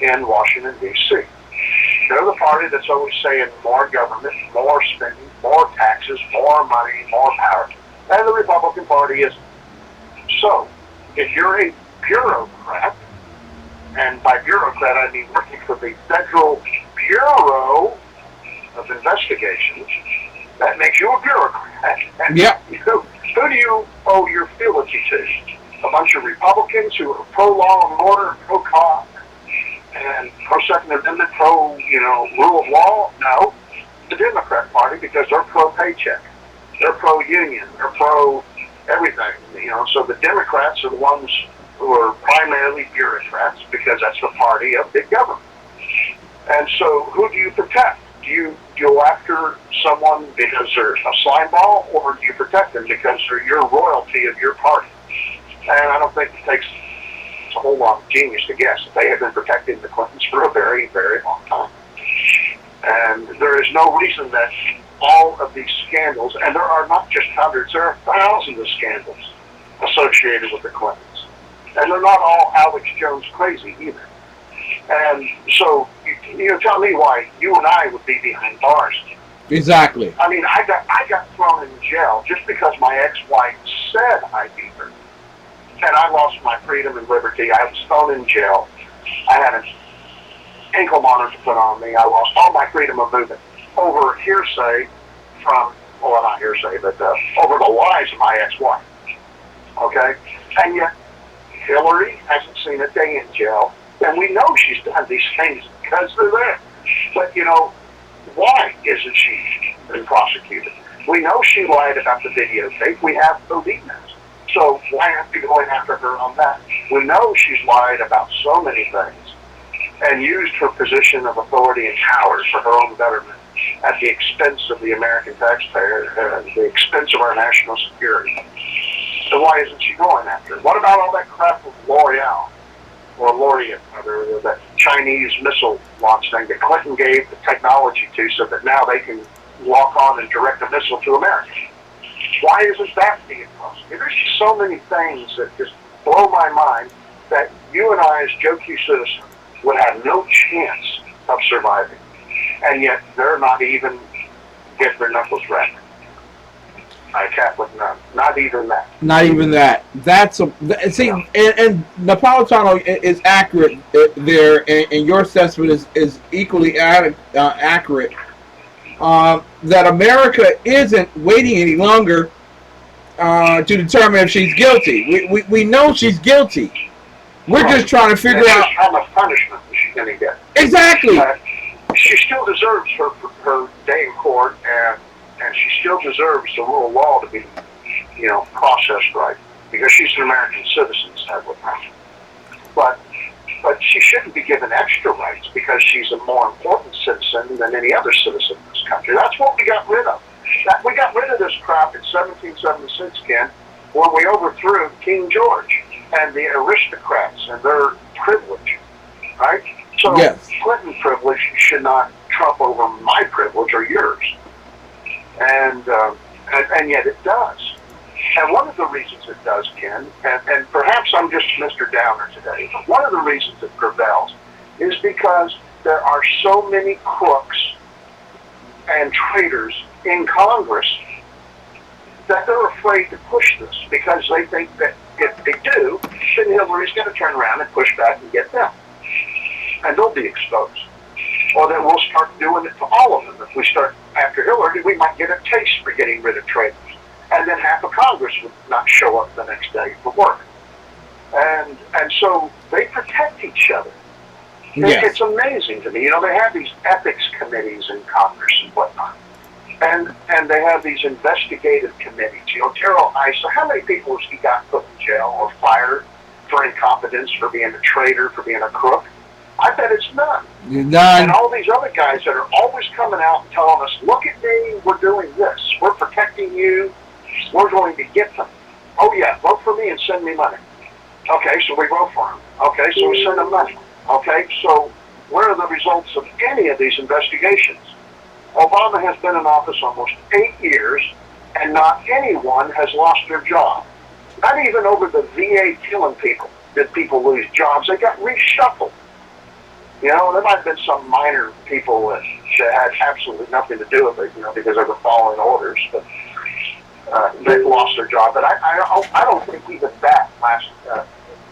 [SPEAKER 2] in Washington, D.C. They're the party that's always saying more government, more spending, more taxes, more money, more power. And the Republican Party isn't. So, if you're a bureaucrat, and by bureaucrat I mean working for the Federal Bureau of Investigations, that makes you a bureaucrat. And
[SPEAKER 1] yep.
[SPEAKER 2] Who do you owe your fealty to? A bunch of Republicans who are pro-law and order, pro-cop, and pro-Second Amendment, rule of law? No. The Democrat Party, because they're pro-paycheck. They're pro-union. They're pro-everything. So the Democrats are the ones who are primarily bureaucrats because that's the party of big government. And so who do you protect? Do you go after someone because they're a slime ball, or do you protect them because they're your royalty of your party? And I don't think it takes a whole lot of genius to guess that they have been protecting the Clintons for a very, very long time. And there is no reason that all of these scandals, and there are not just hundreds, there are thousands of scandals associated with the Clintons. And they're not all Alex Jones crazy either. And so, tell me why you and I would be behind bars.
[SPEAKER 1] Exactly.
[SPEAKER 2] I mean, I got thrown in jail just because my ex-wife said I beat her. And I lost my freedom and liberty. I was thrown in jail. I had an ankle monitor put on me. I lost all my freedom of movement over hearsay from, well, not hearsay, but over the lies of my ex-wife. Okay? And yet, Hillary hasn't seen a day in jail. And we know she's done these things because they're there. But, why isn't she been prosecuted? We know she lied about the videotape. We have those emails. So why aren't we going after her on that? We know she's lied about so many things and used her position of authority and power for her own betterment at the expense of the American taxpayer, at the expense of our national security. So why isn't she going after her? What about all that crap with L'Oreal, or L'Oreal, or that Chinese missile launch thing that Clinton gave the technology to so that now they can lock on and direct a missile to America? Why isn't that being prosecuted? There's just so many things that just blow my mind that you and I as Joe Q citizens would have no chance of surviving. And yet they're not even getting their knuckles wrapped. A Catholic nun. Not even that.
[SPEAKER 1] Not even that. And Napolitano is accurate there, and your assessment is equally accurate. That America isn't waiting any longer to determine if she's guilty. We know she's guilty. We're just trying to figure out
[SPEAKER 2] how much punishment she's going to get.
[SPEAKER 1] Exactly.
[SPEAKER 2] She still deserves her day in court, and she still deserves the rule of law to be, processed right, because she's an American citizen, sadly. But she shouldn't be given extra rights because she's a more important citizen than any other citizen in this country. That's what we got rid of. We got rid of this crap in 1776, Ken, when we overthrew King George and the aristocrats and their privilege, right? So
[SPEAKER 1] yes.
[SPEAKER 2] Clinton privilege should not trump over my privilege or yours, and yet it does. And one of the reasons it does, Ken, and perhaps I'm just Mr. Downer today, but one of the reasons it prevails is because there are so many crooks and traitors in Congress that they're afraid to push this, because they think that if they do, then Hillary's going to turn around and push back and get them. And they'll be exposed. Or then we'll start doing it to all of them. If we start after Hillary, we might get a taste for getting rid of traitors. And then half of Congress would not show up the next day for work. And so they protect each other.
[SPEAKER 1] Yes.
[SPEAKER 2] It's amazing to me. They have these ethics committees in Congress and whatnot. And they have these investigative committees. Terrell Issa, how many people has he got put in jail or fired for incompetence, for being a traitor, for being a crook? I bet it's none.
[SPEAKER 1] None.
[SPEAKER 2] And all these other guys that are always coming out and telling us, look at me, we're doing this. We're protecting you. We're going to get them. Oh, yeah, vote for me and send me money. Okay, so we vote for them. Okay, so we send them money. Okay, so where are the results of any of these investigations? Obama has been in office almost 8 years, and not anyone has lost their job. Not even over the VA killing people did people lose jobs. They got reshuffled. There might have been some minor people that had absolutely nothing to do with it, because they were following orders, but they've lost their job. But I don't think even that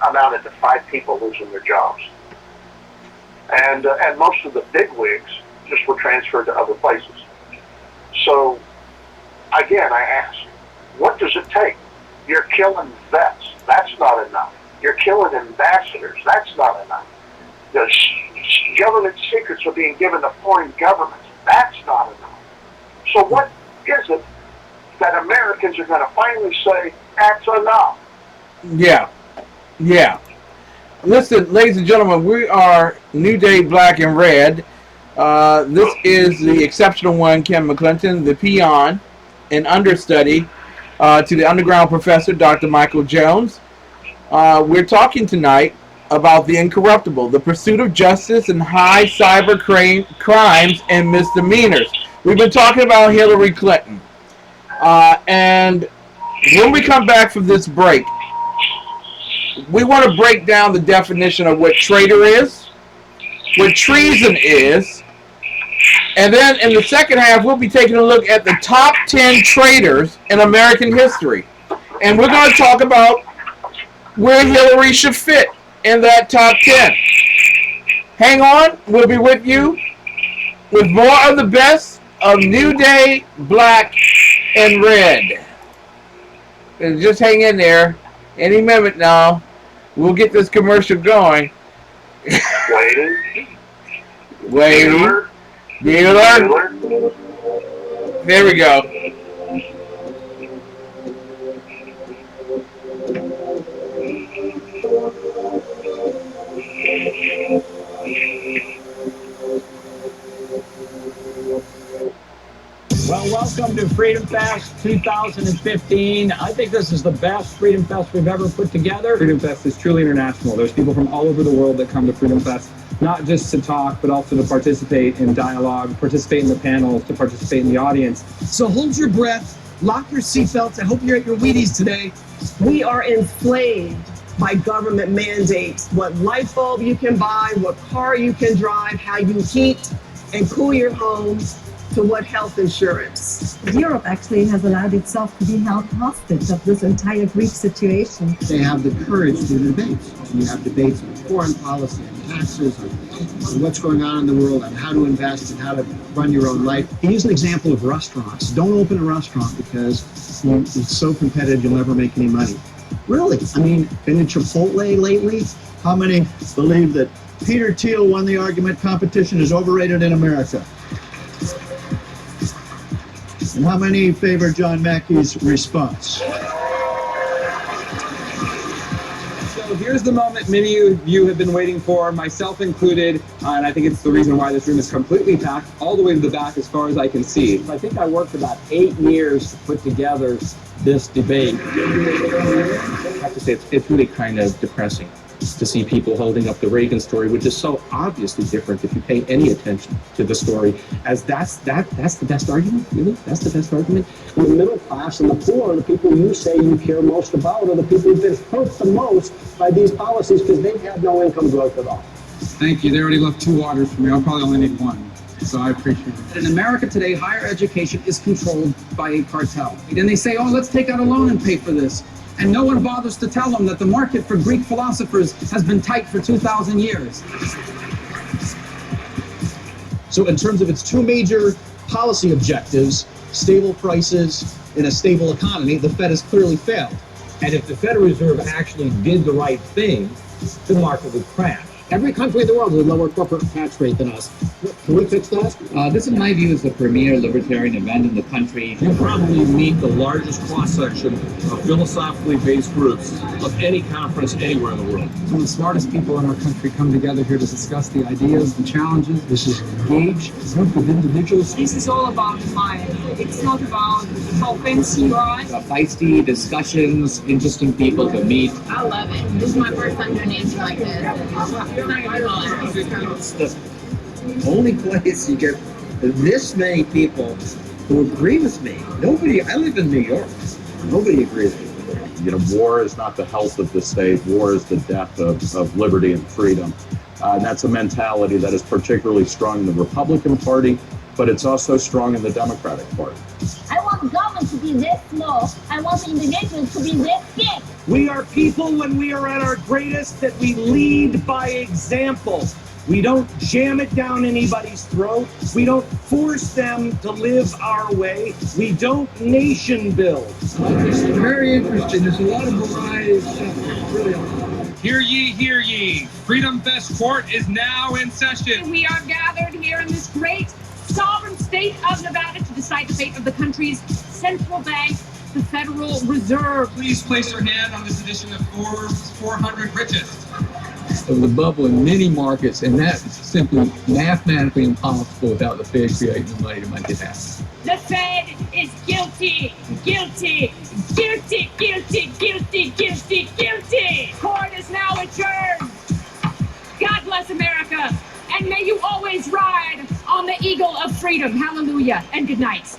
[SPEAKER 2] amounted to 5 people losing their jobs. And most of the bigwigs just were transferred to other places. So, again, I ask, what does it take? You're killing vets. That's not enough. You're killing ambassadors. That's not enough. The government secrets are being given to foreign governments. That's not enough. So what is it that Americans are going to finally say, that's enough?
[SPEAKER 1] Yeah. Listen, ladies and gentlemen, we are New Day Black and Red. This is the exceptional one, Ken McClinton, the peon and understudy to the underground professor, Dr. Michael Jones. We're talking tonight about the Incorruptible, the pursuit of justice and high cyber crimes and misdemeanors. We've been talking about Hillary Clinton. And when we come back from this break, we want to break down the definition of what traitor is, what treason is, and then in the second half, we'll be taking a look at the top 10 traitors in American history. And we're going to talk about where Hillary should fit in that top 10. Hang on, we'll be with you with more of the best of New Day Black and Red. And just hang in there. Any minute now, we'll get this commercial going.
[SPEAKER 2] Waiting.
[SPEAKER 1] Bueller. There we go.
[SPEAKER 9] Well, welcome to Freedom Fest 2015. I think this is the best Freedom Fest we've ever put together. Freedom Fest is truly international. There's people from all over the world that come to Freedom Fest, not just to talk, but also to participate in dialogue, participate in the panels, to participate in the audience.
[SPEAKER 5] So hold your breath, lock your seatbelts. I hope you're at your Wheaties today.
[SPEAKER 10] We are enslaved by government mandates. What light bulb you can buy, what car you can drive, how you heat and cool your home. to what health insurance?
[SPEAKER 11] Europe actually has allowed itself to be held hostage of this entire Greek situation.
[SPEAKER 5] They have the courage to debate. You have debates on foreign policy, on taxes, on what's going on in the world, on how to invest and how to run your own life. He used an example of restaurants. Don't open a restaurant because it's so competitive you'll never make any money. Really? I mean, been to Chipotle lately? How many believe that Peter Thiel won the argument competition is overrated in America? And how many favor John Mackey's response?
[SPEAKER 9] So here's the moment many of you have been waiting for, myself included, and I think it's the reason why this room is completely packed all the way to the back as far as I can see. I think I worked about 8 years to put together this debate. I have to say, it's really kind of depressing to see people holding up the Reagan story, which is so obviously different if you pay any attention to the story, as that's the best argument, really? That's the best argument?
[SPEAKER 12] The middle class and the poor, the people you say you care most about, are the people who've been hurt the most by these policies because they've had no income growth at all.
[SPEAKER 9] Thank you. They already left 2 waters for me. I'll probably only need 1. So I appreciate it. In America today, higher education is controlled by a cartel. And they say, oh, let's take out a loan and pay for this. And no one bothers to tell them that the market for Greek philosophers has been tight for 2,000 years.
[SPEAKER 5] So in terms of its 2 major policy objectives, stable prices and a stable economy, the Fed has clearly failed.
[SPEAKER 13] And if the Federal Reserve actually did the right thing, the market would crash.
[SPEAKER 12] Every country in the world has a lower corporate tax rate than us. Can we fix that?
[SPEAKER 14] This, in my view, is the premier libertarian event in the country.
[SPEAKER 13] You probably meet the largest cross-section of philosophically based groups of any conference anywhere in the world.
[SPEAKER 9] Some of the smartest people in our country come together here to discuss the ideas and challenges. This is an engaged group of individuals.
[SPEAKER 15] This is all about mind. It's not about how fancy you are.
[SPEAKER 14] Feisty discussions, interesting people to meet.
[SPEAKER 15] I love it. This is my first time doing anything like this.
[SPEAKER 16] It's the only place you get this many people who agree with me. Nobody, I live in New York. Nobody agrees with me.
[SPEAKER 17] You know, war is not the health of the state. War is the death of liberty and freedom. And that's a mentality that is particularly strong in the Republican Party, but it's also strong in the Democratic Party.
[SPEAKER 18] I want government to be this small. I want the individuals to be this big.
[SPEAKER 19] We are people when we are at our greatest that we lead by example. We don't jam it down anybody's throat. We don't force them to live our way. We don't nation build.
[SPEAKER 9] This is very interesting. There's a lot of variety of stuff. Really.
[SPEAKER 20] Hear ye, hear ye. Freedom Fest Court is now in session.
[SPEAKER 15] We are gathered here in this great sovereign state of Nevada to decide the fate of the country's central bank, the Federal Reserve.
[SPEAKER 20] Please place your hand on this edition of Forbes 400 Richest.
[SPEAKER 9] Of the bubble in many markets, and that is simply mathematically impossible without the Fed creating the money to make it happen.
[SPEAKER 15] The Fed is guilty, guilty, guilty, guilty, guilty, guilty, guilty. Court is now adjourned. God bless America, and may you always ride on the eagle of freedom. Hallelujah, and good night.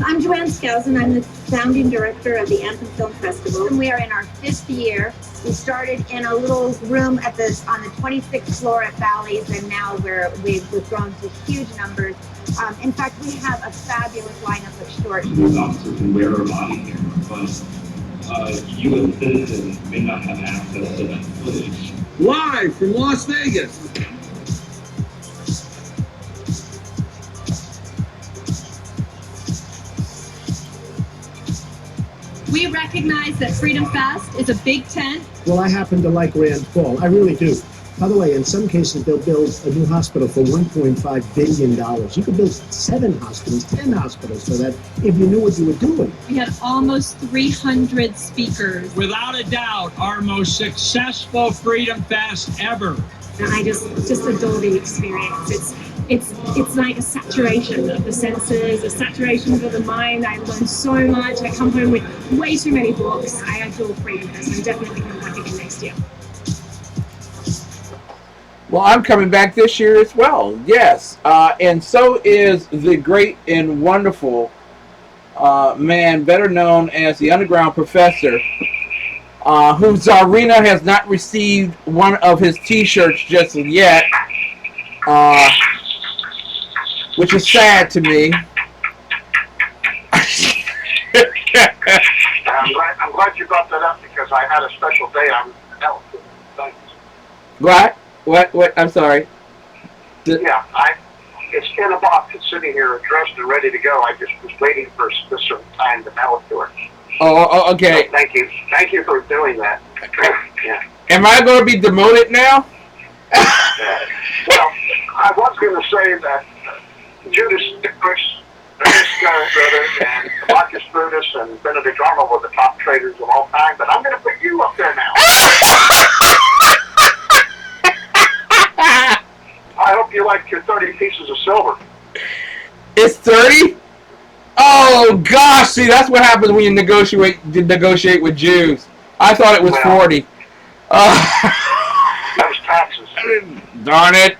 [SPEAKER 21] I'm Joanne Skousen. I'm the founding director of the Anthem Film Festival. And we are in our 5th year. We started in a little room on the 26th floor at Bally's, and now we've grown to huge numbers. In fact, we have a fabulous lineup of short.
[SPEAKER 22] Police officers can wear a body camera, but you as citizens may not have access to that footage.
[SPEAKER 13] Live from Las Vegas.
[SPEAKER 15] We recognize that Freedom Fest is a big tent.
[SPEAKER 5] Well, I happen to like Rand Paul. I really do. By the way, in some cases, they'll build a new hospital for $1.5 billion. You could build 7 hospitals, 10 hospitals for that if you knew what you were doing.
[SPEAKER 15] We had almost 300 speakers.
[SPEAKER 20] Without a doubt, our most successful Freedom Fest ever.
[SPEAKER 21] And I just adore the experience. It's like a saturation of the senses, a saturation of the mind. I learned so much. I come home with way too many books. I adore Freedom Fest. I'm definitely coming back again next year.
[SPEAKER 1] Well, I'm coming back this year as well. Yes, and so is the great and wonderful man, better known as the Underground Professor, whose arena has not received one of his T-shirts just yet. which is sad to me.
[SPEAKER 2] I'm glad you brought that up because I had a special day on health. Thanks.
[SPEAKER 1] What? I'm sorry.
[SPEAKER 2] Yeah, it's in a box. It's sitting here addressed and ready to go. I just was waiting for some time to mail it to her.
[SPEAKER 1] Oh, okay.
[SPEAKER 2] So thank you. Thank you for doing that. Yeah.
[SPEAKER 1] Am I going to be demoted now?
[SPEAKER 2] Well, I was going to say that Judas Dickrus, and Marcus Brutus and Benedict Arnold were the top traders of all time, but I'm going to put you up there now. I hope you like your 30 pieces of silver.
[SPEAKER 1] It's 30? Oh, gosh. See, that's what happens when you negotiate with Jews. I thought it was 40.
[SPEAKER 2] That was taxes.
[SPEAKER 1] Darn it.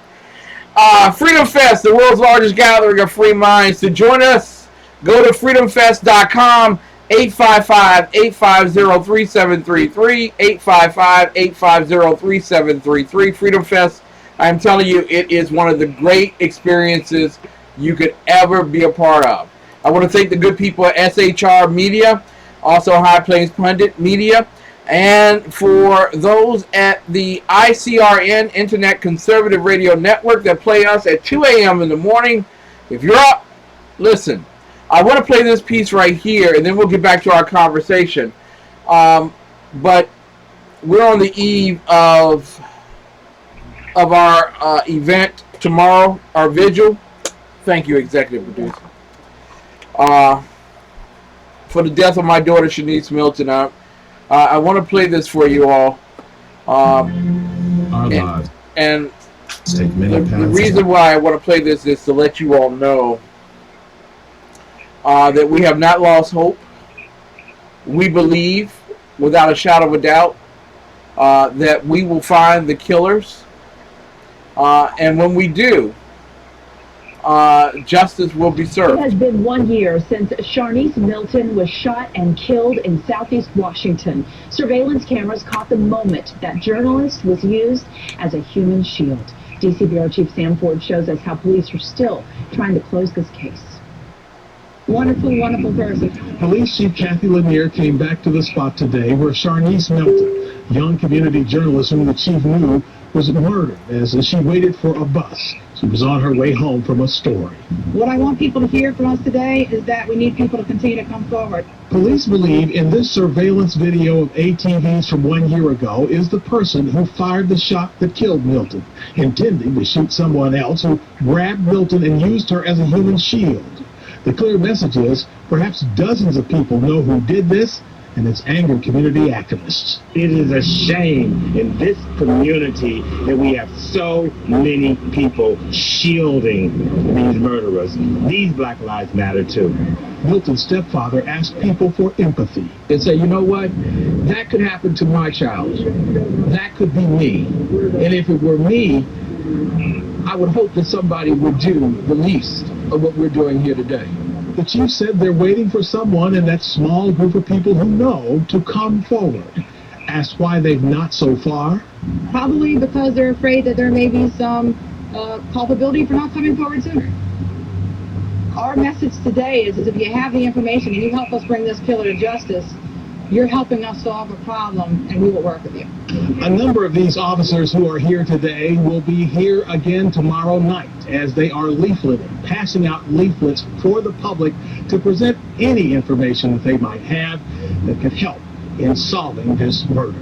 [SPEAKER 1] Freedom Fest, the world's largest gathering of free minds. To join us, go to freedomfest.com, 855-850-3733, 855-850-3733. Freedom Fest, I'm telling you, it is one of the great experiences you could ever be a part of. I want to thank the good people at SHR Media, also High Plains Pundit Media, and for those at the ICRN Internet Conservative Radio Network that play us at 2 a.m. in the morning. If you're up, listen. I want to play this piece right here, and then we'll get back to our conversation. But we're on the eve of our event tomorrow, our vigil. Thank you, Executive Producer. For the death of my daughter, Shanice Milton. I want to play this for you all. And the reason why I want to play this is to let you all know that we have not lost hope. We believe, without a shadow of a doubt, that we will find the killers. And when we do, justice will be served.
[SPEAKER 3] It has been 1 year since Sharnice Milton was shot and killed in Southeast Washington. Surveillance cameras caught the moment that journalist was used as a human shield. D.C. Bureau Chief Sam Ford shows us how police are still trying to close this case.
[SPEAKER 6] Wonderful, wonderful person. Police Chief Kathy Lanier came back to the spot today where Sharnice Milton, young community journalist whom the chief knew, was murdered as she waited for a bus. She was on her way home from a story.
[SPEAKER 23] What I want people to hear from us today is that we need people to continue to come forward.
[SPEAKER 6] Police believe in this surveillance video of ATVs from 1 year ago is the person who fired the shot that killed Milton, intending to shoot someone else who grabbed Milton and used her as a human shield. The clear message is perhaps dozens of people know who did this, and it's angered community activists.
[SPEAKER 19] It is a shame in this community that we have so many people shielding these murderers. These Black Lives Matter too.
[SPEAKER 6] Milton's stepfather asked people for empathy.
[SPEAKER 24] And say, you know what? That could happen to my child. That could be me. And if it were me, I would hope that somebody would do the least of what we're doing here today.
[SPEAKER 6] The chief said they're waiting for someone in that small group of people who know to come forward. Asked why they've not so far.
[SPEAKER 23] Probably because they're afraid that there may be some culpability for not coming forward sooner. Our message today is if you have the information and you help us bring this killer to justice, you're helping us solve a problem, and we will work with you.
[SPEAKER 6] A number of these officers who are here today will be here again tomorrow night as they are leafleting, passing out leaflets for the public to present any information that they might have that could help in solving this murder.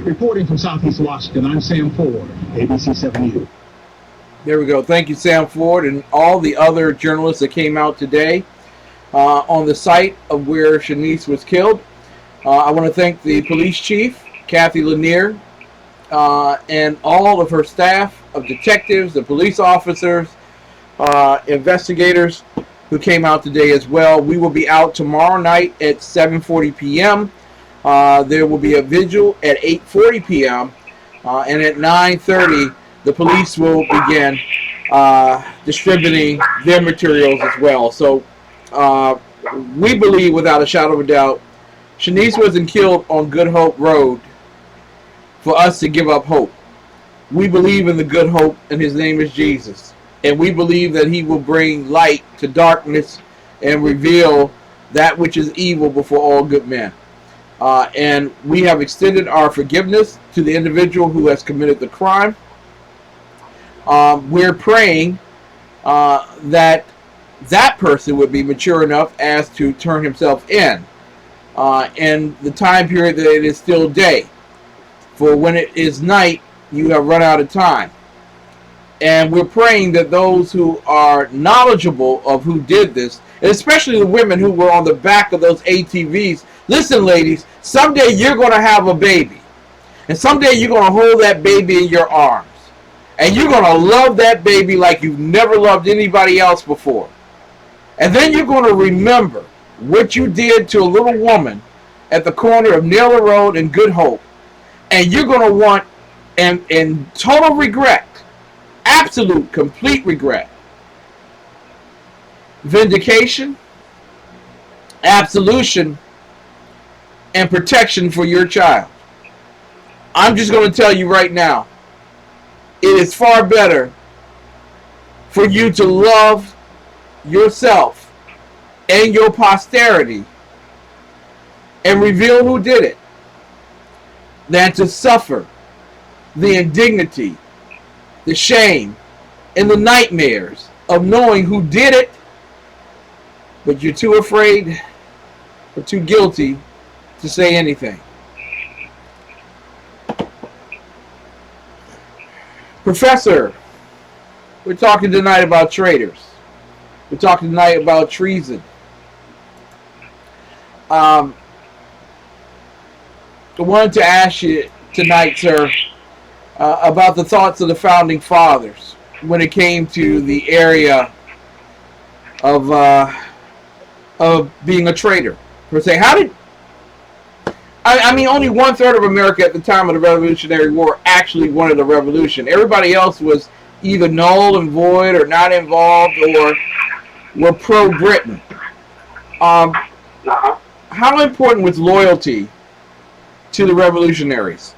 [SPEAKER 6] Reporting from Southeast Washington, I'm Sam Ford, ABC 7 News.
[SPEAKER 1] There we go. Thank you, Sam Ford, and all the other journalists that came out today on the site of where Shanice was killed. I want to thank the police chief, Kathy Lanier, and all of her staff of detectives, the police officers, investigators who came out today as well. We will be out tomorrow night at 7:40 p.m. There will be a vigil at 8:40 p.m. And at 9:30, the police will begin distributing their materials as well. So we believe, without a shadow of a doubt, Shanice wasn't killed on Good Hope Road for us to give up hope. We believe in the good hope, and his name is Jesus. And we believe that he will bring light to darkness and reveal that which is evil before all good men. And we have extended our forgiveness to the individual who has committed the crime. We're praying that that person would be mature enough as to turn himself in the time period that it is still day. For when it is night, you have run out of time. And we're praying that those who are knowledgeable of who did this, and especially the women who were on the back of those ATVs, listen, ladies, someday you're going to have a baby. And someday you're going to hold that baby in your arms. And you're going to love that baby like you've never loved anybody else before. And then you're going to remember what you did to a little woman at the corner of Naylor Road and Good Hope. And you're going to want, and total regret, absolute, complete regret, vindication, absolution, and protection for your child. I'm just going to tell you right now, it is far better for you to love yourself and your posterity and reveal who did it than to suffer the indignity, the shame, and the nightmares of knowing who did it, but you're too afraid or too guilty to say anything. Professor, we're talking tonight about traitors. We're talking tonight about treason. I wanted to ask you tonight, sir, about the thoughts of the Founding Fathers when it came to the area of being a traitor, per se. How did... I mean, only 1/3 of America at the time of the Revolutionary War actually wanted a revolution. Everybody else was either null and void or not involved or were pro-Britain. How important was loyalty to the revolutionaries?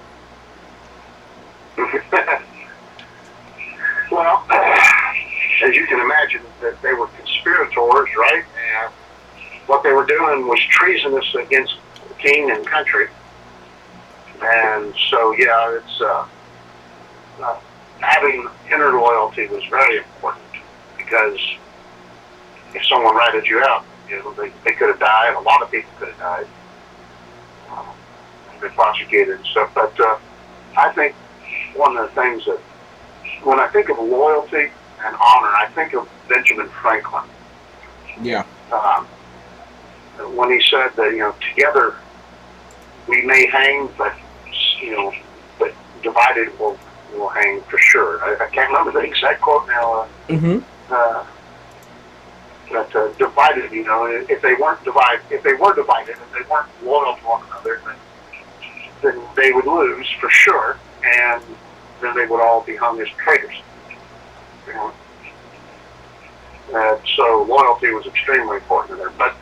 [SPEAKER 2] Well, as you can imagine, that they were conspirators, right? And what they were doing was treasonous against the king and country. And so, yeah, it's having inner loyalty was very important, because if someone ratted you out, they could have died. A lot of people could have died. Been prosecuted and stuff. But I think one of the things that, when I think of loyalty and honor, I think of Benjamin Franklin.
[SPEAKER 1] Yeah.
[SPEAKER 2] When he said that, together we may hang, but but divided we'll hang for sure. I can't remember the exact quote now. But divided, if they were divided and they weren't loyal to one another, then they would lose for sure, and then they would all be hung as traitors. So loyalty was extremely important there. But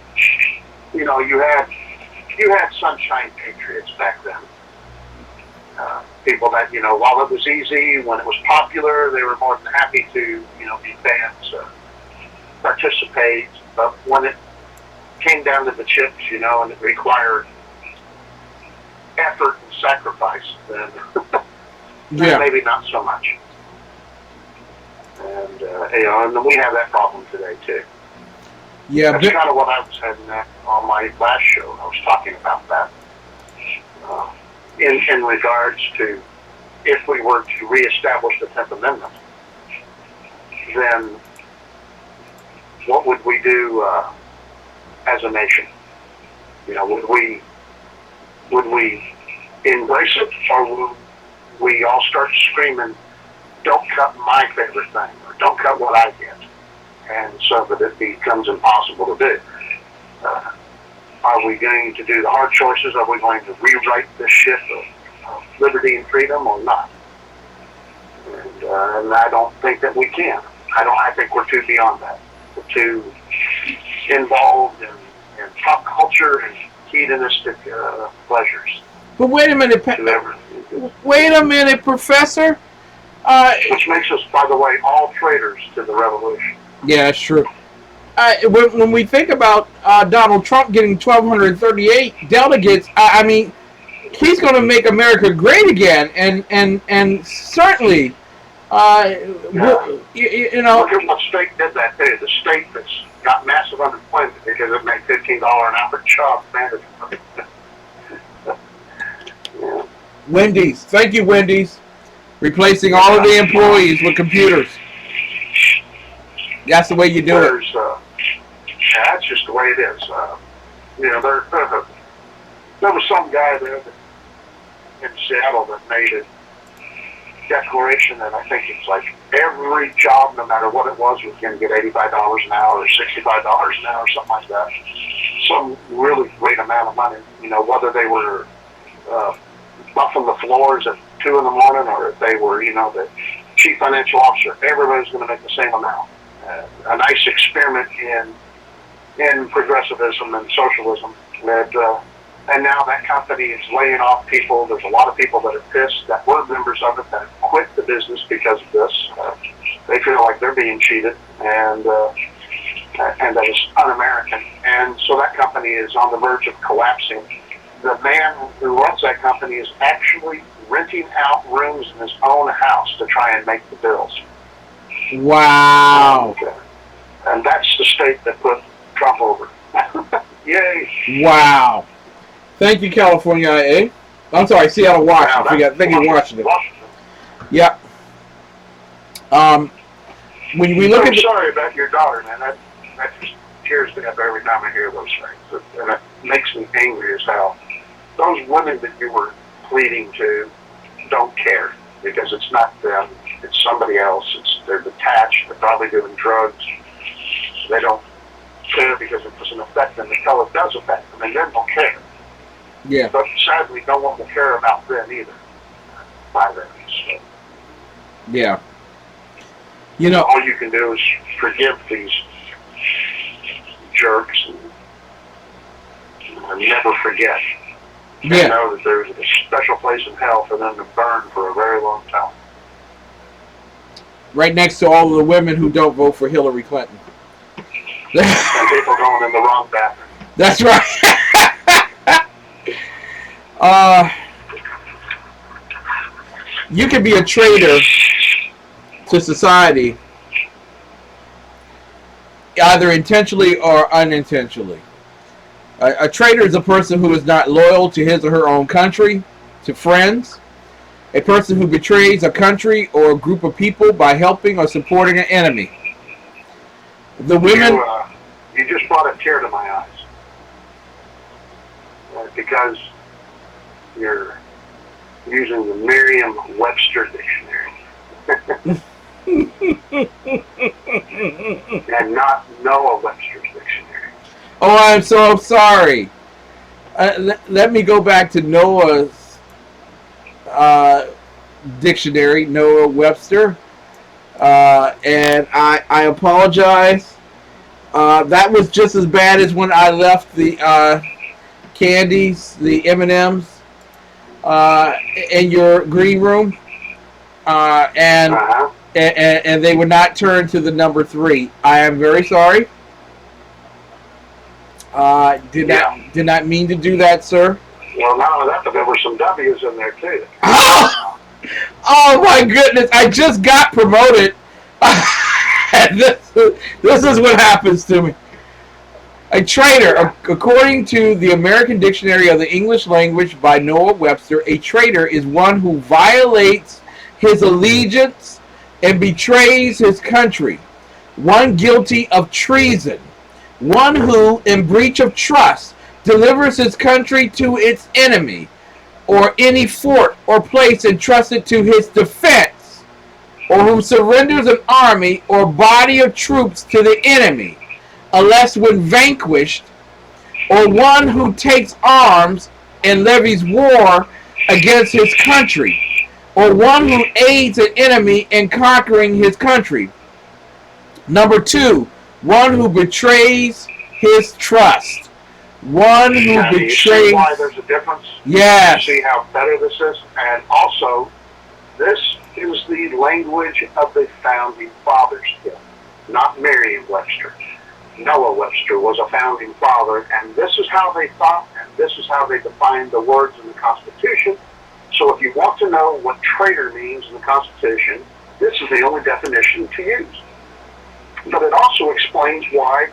[SPEAKER 2] you had sunshine patriots back then. People that while it was easy, when it was popular, they were more than happy to be fans, participate. But when it came down to the chips, and it required effort and sacrifice, then maybe not so much. And and we have that problem today too.
[SPEAKER 1] Yeah,
[SPEAKER 2] that's kind of what I was heading at on my last show. I was talking about that in regards to if we were to reestablish the 10th Amendment, then what would we do as a nation? Would we embrace it, or would we all start screaming, "Don't cut my favorite thing," or "Don't cut what I get," and so that it becomes impossible to do? Are we going to do the hard choices? Are we going to rewrite this ship of liberty and freedom, or not? And I don't think that we can. I think we're too beyond that. We're too involved in pop culture and hedonistic pleasures.
[SPEAKER 1] But wait a minute, Professor.
[SPEAKER 2] Which makes us, by the way, all traitors to the revolution.
[SPEAKER 1] Yeah, that's true. When we think about Donald Trump getting 1,238 delegates, I mean, he's going to make America great again, and certainly, you know.
[SPEAKER 2] Look at what state did that too. The state that's got massive unemployment because it made $15 an hour job mandatory.
[SPEAKER 1] Wendy's, thank you, Wendy's, replacing all of the employees with computers. That's the way you do it.
[SPEAKER 2] That's just the way it is. You know, there was some guy there in Seattle that made a declaration, and I think it's like every job, no matter what it was going to get $85 an hour or $65 an hour, something like that. Some really great amount of money. You know, whether they were buffing the floors at 2 in the morning, or if they were, you know, the chief financial officer, everybody's going to make the same amount. A nice experiment in progressivism and socialism. And now that company is laying off people. There's a lot of people that are pissed that were members of it that have quit the business because of this. They feel like they're being cheated, and that it's un-American. And so that company is on the verge of collapsing. The man who runs that company is actually renting out rooms in his own house to try and make the bills.
[SPEAKER 1] Wow.
[SPEAKER 2] And that's the state that put Trump over. Yay.
[SPEAKER 1] Wow. Thank you, California IA. I'm sorry, Seattle, Washington. Thank you, Washington. Yep. When we look at
[SPEAKER 2] sorry about your daughter, man. That just tears me up every time I hear those things. And it makes me angry as hell. Those women that you were pleading to don't care, because it's not them. It's somebody else. They're detached. They're probably doing drugs. They don't care because it doesn't affect them until it does affect them, and then they'll care.
[SPEAKER 1] Yeah.
[SPEAKER 2] But sadly, no one will care about them either. By then. So.
[SPEAKER 1] Yeah. You know,
[SPEAKER 2] all you can do is forgive these jerks and never forget.
[SPEAKER 1] Yeah.
[SPEAKER 2] And know that there's a special place in hell for them to burn for a very long time.
[SPEAKER 1] Right next to all of the women who don't vote for Hillary Clinton.
[SPEAKER 2] And people going in the wrong bathroom.
[SPEAKER 1] That's right. You can be a traitor to society, either intentionally or unintentionally. A traitor is a person who is not loyal to his or her own country, to friends. A person who betrays a country or a group of people by helping or supporting an enemy. The women...
[SPEAKER 2] You just brought a tear to my eyes. Because you're using the Merriam-Webster dictionary. And not Noah Webster's dictionary.
[SPEAKER 1] Oh, I'm so sorry. Let me go back to Noah's dictionary, Noah Webster. And I apologize. That was just as bad as when I left the candies, the M&Ms, in your green room, and they would not turn to the number 3. I am very sorry. Did not mean to do that, sir.
[SPEAKER 2] Well, not only that, but there were some W's in there too.
[SPEAKER 1] Oh my goodness! I just got promoted. This is what happens to me. A traitor, according to the American Dictionary of the English Language by Noah Webster, a traitor is one who violates his allegiance and betrays his country. One guilty of treason. One who, in breach of trust, delivers his country to its enemy, or any fort or place entrusted to his defense, or who surrenders an army or body of troops to the enemy, unless when vanquished, or one who takes arms and levies war against his country, or one who aids an enemy in conquering his country. Number 2, one who betrays his trust. One who betrays...
[SPEAKER 2] You see why there's a difference?
[SPEAKER 1] Yes.
[SPEAKER 2] You see how better this is? And also, this is the language of the founding fathers, not Merriam-Webster. Noah Webster was a founding father, and this is how they thought, and this is how they defined the words in the Constitution. So if you want to know what traitor means in the Constitution, this is the only definition to use. But it also explains why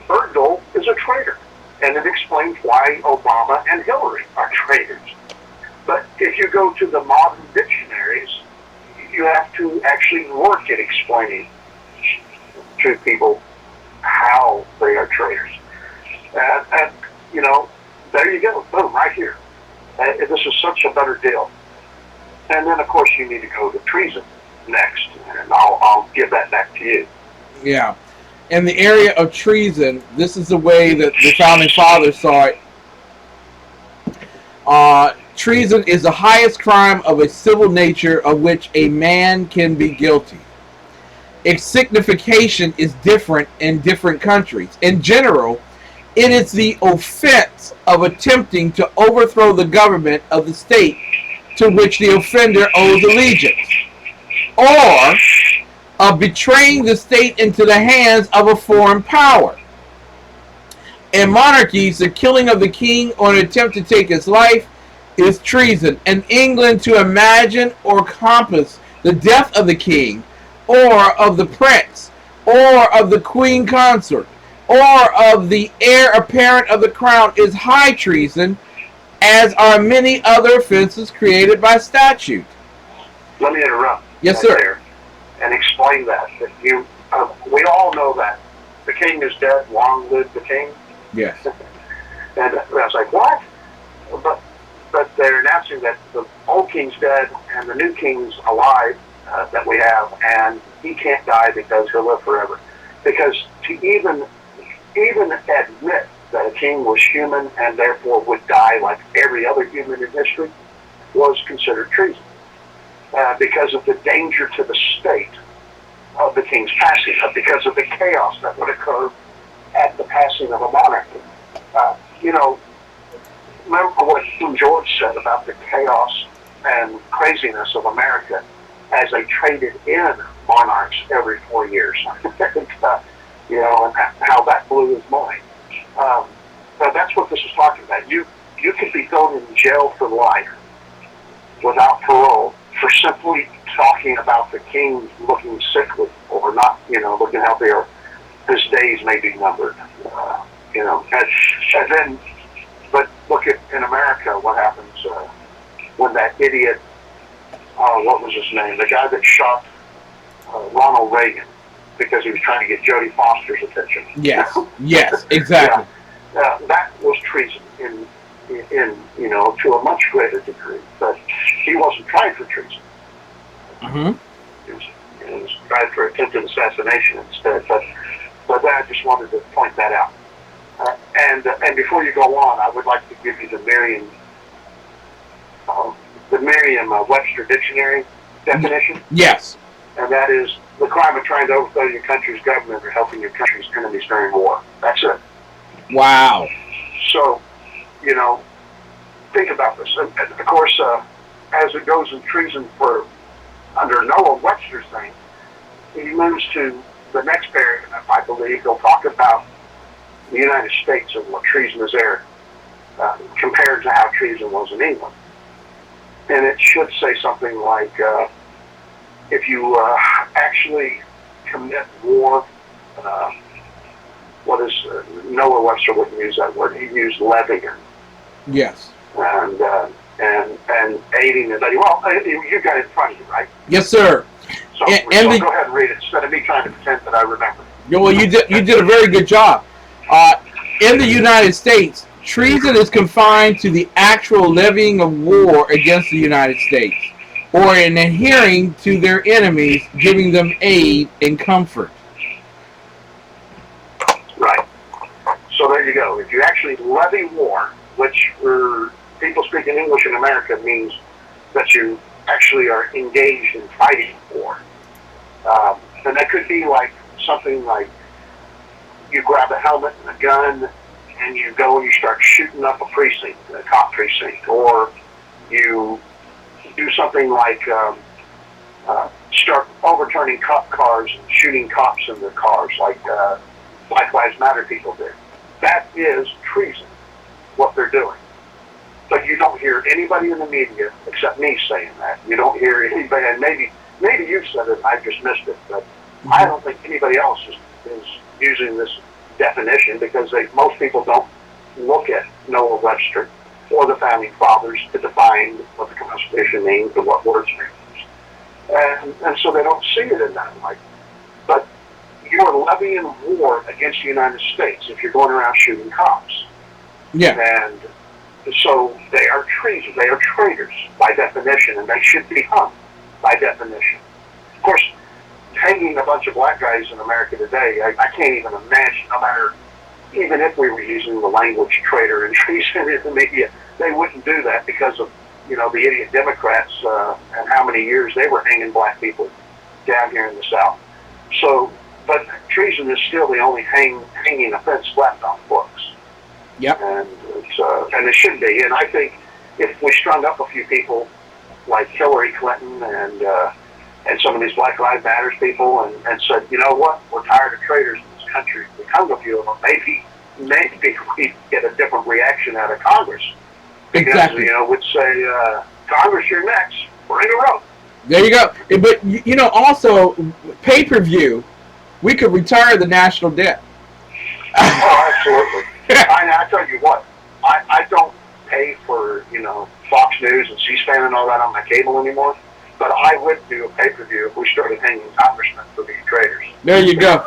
[SPEAKER 2] Bergdahl is a traitor, and it explains why Obama and Hillary are traitors. But if you go to the modern dictionaries, you have to actually work at explaining to people how they are traitors. And you know, there you go, boom, right here. This is such a better deal. And then, of course, you need to go to treason next, and I'll give that back to you.
[SPEAKER 1] Yeah. In the area of treason, this is the way that the founding fathers saw it. Treason is the highest crime of a civil nature of which a man can be guilty. Its signification is different in different countries. In general, it is the offense of attempting to overthrow the government of the state to which the offender owes allegiance, or of betraying the state into the hands of a foreign power. In monarchies, the killing of the king or an attempt to take his life is treason. In England, to imagine or compass the death of the king, or of the prince, or of the queen consort, or of the heir apparent of the crown is high treason, as are many other offenses created by statute.
[SPEAKER 2] Let me interrupt.
[SPEAKER 1] Yes, sir.
[SPEAKER 2] There and explain that. We all know that the king is dead. Long live the king.
[SPEAKER 1] Yes.
[SPEAKER 2] And I was like, what? But they're announcing that the old king's dead and the new king's alive that we have, and he can't die because he'll live forever. Because to even admit that a king was human and therefore would die like every other human in history was considered treason. Because of the danger to the state of the king's passing, because of the chaos that would occur at the passing of a monarchy. You know, remember what King George said about the chaos and craziness of America as they traded in monarchs every 4 years. You know, and how that blew his mind. But that's what this is talking about. You could be thrown in jail for life without parole for simply talking about the king looking sickly or not, you know, looking healthy, or his days may be numbered. You know, and then, but look at in America what happens when that idiot, what was his name, the guy that shot Ronald Reagan because he was trying to get Jodie Foster's attention.
[SPEAKER 1] Yes, yes, exactly.
[SPEAKER 2] Yeah. That was treason in you know, to a much greater degree, but he wasn't tried for treason.
[SPEAKER 1] Mm-hmm.
[SPEAKER 2] He was tried for attempted assassination instead. But I just wanted to point that out. And before you go on, I would like to give you the Merriam-Webster dictionary definition.
[SPEAKER 1] Yes.
[SPEAKER 2] And that is the crime of trying to overthrow your country's government or helping your country's enemies during war. That's it.
[SPEAKER 1] Wow.
[SPEAKER 2] So, you know, think about this. And of course, as it goes in treason for under Noah Webster's thing, he moves to the next paragraph, I believe. He'll talk about the United States and what treason is there compared to how treason was in England. And it should say something like, if you actually commit war, what is Noah Webster wouldn't use that word. He used levying.
[SPEAKER 1] Yes.
[SPEAKER 2] And aiding and abetting. Well, you got it in front of you, right?
[SPEAKER 1] Yes, sir.
[SPEAKER 2] So, go ahead and read it instead of me trying to pretend that I remember.
[SPEAKER 1] Well, you did a very good job. In the United States, treason is confined to the actual levying of war against the United States, or in adhering to their enemies, giving them aid and comfort.
[SPEAKER 2] Right. So there you go. If you actually levy war, which for people speaking English in America means that you actually are engaged in fighting war. And that could be like something like you grab a helmet and a gun and you go and you start shooting up a precinct, a cop precinct, or you do something like start overturning cop cars and shooting cops in their cars like Black Lives Matter people did. That is treason, what they're doing. But you don't hear anybody in the media, except me, saying that. You don't hear anybody, and maybe you've said it, I just missed it, but I don't think anybody else is using this definition, because most people don't look at Noah Webster or the Founding Fathers to define what the Constitution means or what words mean. And so they don't see it in that light. But you're levying war against the United States if you're going around shooting cops.
[SPEAKER 1] Yeah.
[SPEAKER 2] And so they are treason. They are traitors by definition, and they should be hung by definition. Of course, hanging a bunch of black guys in America today, I can't even imagine, no matter, even if we were using the language traitor and treason in the media, they wouldn't do that because of, the idiot Democrats and how many years they were hanging black people down here in the South. So, but treason is still the only hanging offense left on the books.
[SPEAKER 1] Yep.
[SPEAKER 2] And it should be. And I think if we strung up a few people like Hillary Clinton and some of these Black Lives Matter people and said, you know what, we're tired of traitors in this country, we come to a few of them, maybe we get a different reaction out of Congress. Because,
[SPEAKER 1] Exactly.
[SPEAKER 2] Would say, Congress, you're next. Bring a rope.
[SPEAKER 1] There you go. But, also, pay-per-view, we could retire the national debt.
[SPEAKER 2] Oh, absolutely. I tell you what, I don't pay for, Fox News and C-SPAN and all that on my cable anymore, but I would do a pay-per-view if we started hanging congressmen for being traitors.
[SPEAKER 1] There you go.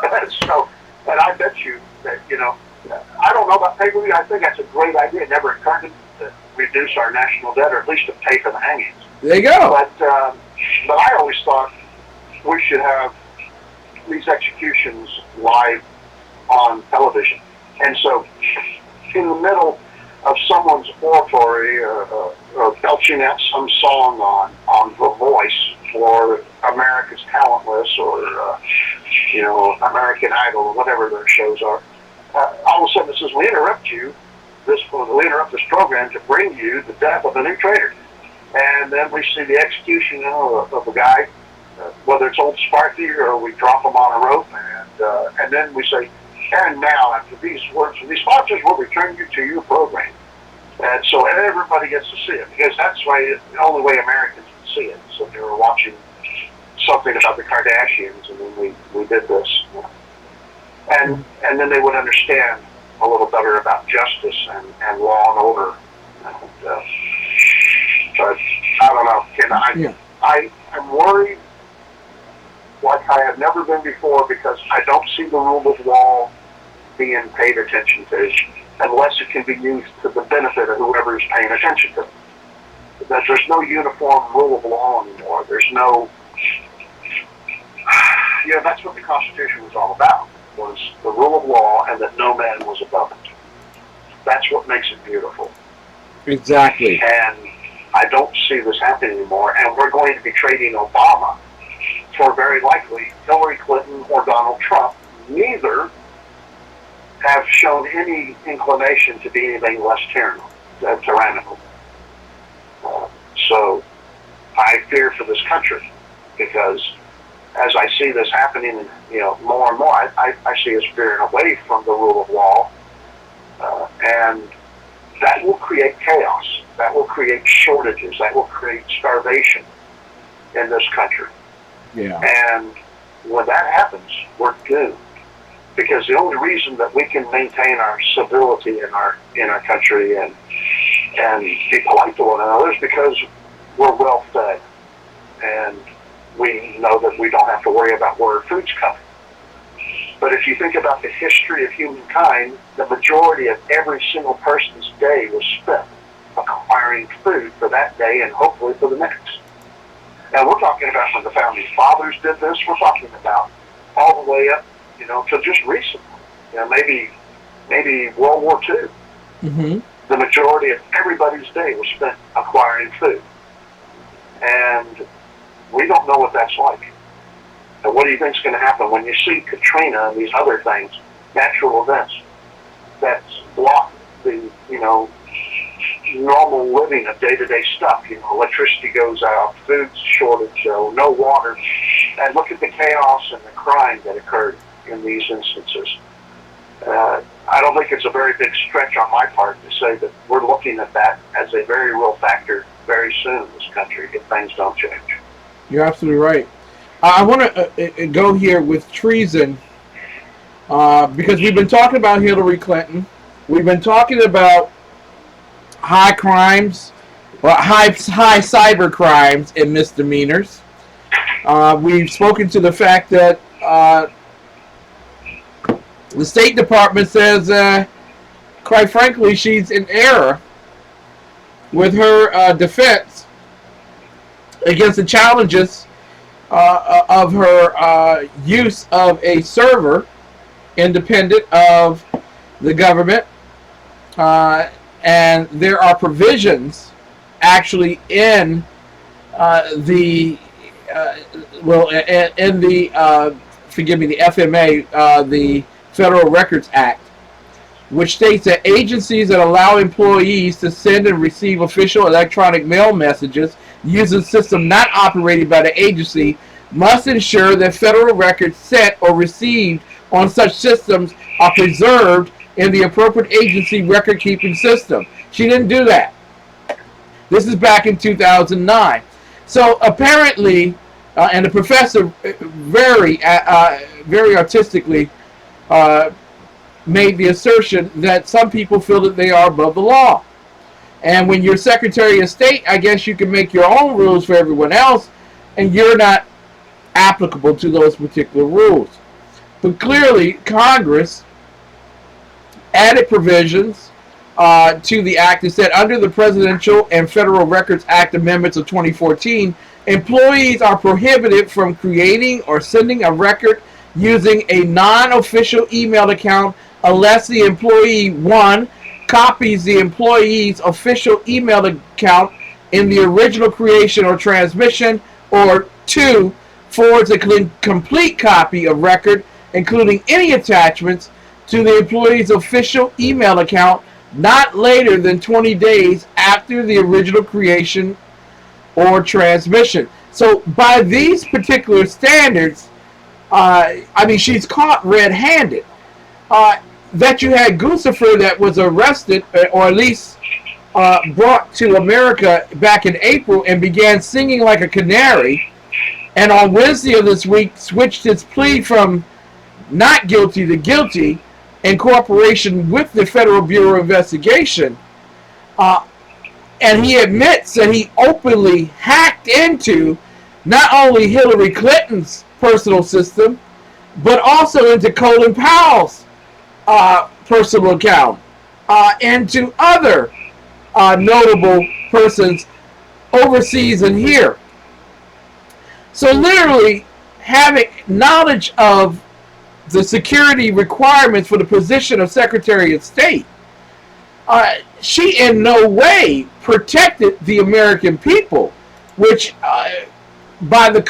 [SPEAKER 2] So, and I bet you that, I don't know about pay-per-view. I think that's a great idea. It never occurred to me to reduce our national debt, or at least to pay for the hangings.
[SPEAKER 1] There you go.
[SPEAKER 2] But I always thought we should have these executions live on television. And so, in the middle of someone's oratory or belching out some song on The Voice or America's Talentless or, American Idol or whatever their shows are, all of a sudden it says, we interrupt this program to bring you the death of a new traitor. And then we see the execution of a guy, whether it's old Sparky or we drop him on a rope, and then we say, and now, after these words, these sponsors will return you to your program. And so everybody gets to see it, because that's the only way Americans can see it. So they were watching something about the Kardashians, and then we did this. And then they would understand a little better about justice and law and order. But I don't know. I'm worried like I have never been before, because I don't see the rule of law being paid attention to unless it can be used to the benefit of whoever is paying attention to it. That there's no uniform rule of law anymore. There's no, that's what the Constitution was all about, was the rule of law and that no man was above it. That's what makes it beautiful.
[SPEAKER 1] Exactly.
[SPEAKER 2] And I don't see this happening anymore, and we're going to be trading Obama for very likely Hillary Clinton or Donald Trump. Neither have shown any inclination to be anything less tyrannical. So I fear for this country, because as I see this happening, more and more, I see us veering away from the rule of law, and that will create chaos. That will create shortages. That will create starvation in this country.
[SPEAKER 1] Yeah.
[SPEAKER 2] And when that happens, we're doomed. Because the only reason that we can maintain our civility in our country and be polite to one another is because we're well fed, and we know that we don't have to worry about where food's coming. But if you think about the history of humankind, the majority of every single person's day was spent acquiring food for that day and hopefully for the next. Now we're talking about when the Founding Fathers did this. We're talking about all the way up, to just recently. Maybe World War II.
[SPEAKER 1] Mm-hmm.
[SPEAKER 2] The majority of everybody's day was spent acquiring food. And we don't know what that's like. And what do you think is going to happen when you see Katrina and these other things, natural events, that block the normal living of day-to-day stuff. You know, electricity goes out, food shortage, no water, and look at the chaos and the crime that occurred in these instances. I don't think it's a very big stretch on my part to say that we're looking at that as a very real factor very soon in this country if things don't change.
[SPEAKER 1] You're absolutely right. I want to go here with treason because we've been talking about Hillary Clinton. We've been talking about high crimes, well, high cyber crimes and misdemeanors. We've spoken to the fact that the State Department says, quite frankly, she's in error with her defense against the challenges of her use of a server independent of the government. And there are provisions actually in the FMA, the Federal Records Act, which states that agencies that allow employees to send and receive official electronic mail messages using systems not operated by the agency must ensure that federal records sent or received on such systems are preserved in the appropriate agency record-keeping system. She didn't do that. This is back in 2009. So apparently, and the professor very artistically made the assertion that some people feel that they are above the law. And when you're Secretary of State, I guess you can make your own rules for everyone else, and you're not applicable to those particular rules. But clearly, Congress added provisions to the act that said under the Presidential and Federal Records Act amendments of 2014, employees are prohibited from creating or sending a record using a non-official email account unless the employee, 1, copies the employee's official email account in the original creation or transmission, or 2, forwards a complete copy of record, including any attachments, to the employee's official email account not later than 20 days after the original creation or transmission. So by these particular standards, I mean, she's caught red-handed. That you had Guccifer that was arrested, or at least brought to America back in April and began singing like a canary, and on Wednesday of this week switched his plea from not guilty to guilty in cooperation with the Federal Bureau of Investigation. And he admits that he openly hacked into not only Hillary Clinton's personal system, but also into Colin Powell's personal account, and to other notable persons overseas and here. So literally having knowledge of the security requirements for the position of Secretary of State, she in no way protected the American people, which by the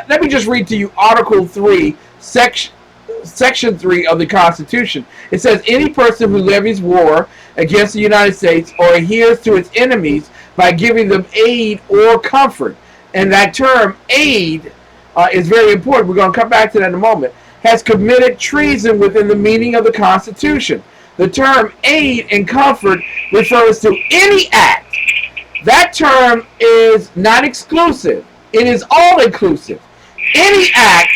[SPEAKER 1] let me just read to you Article 3, Section 3 of the Constitution. It says, any person who levies war against the United States or adheres to its enemies by giving them aid or comfort, and that term aid is very important, we're going to come back to that in a moment, has committed treason within the meaning of the Constitution. The term aid and comfort refers to any act. That term is not exclusive. It is all-inclusive. Any act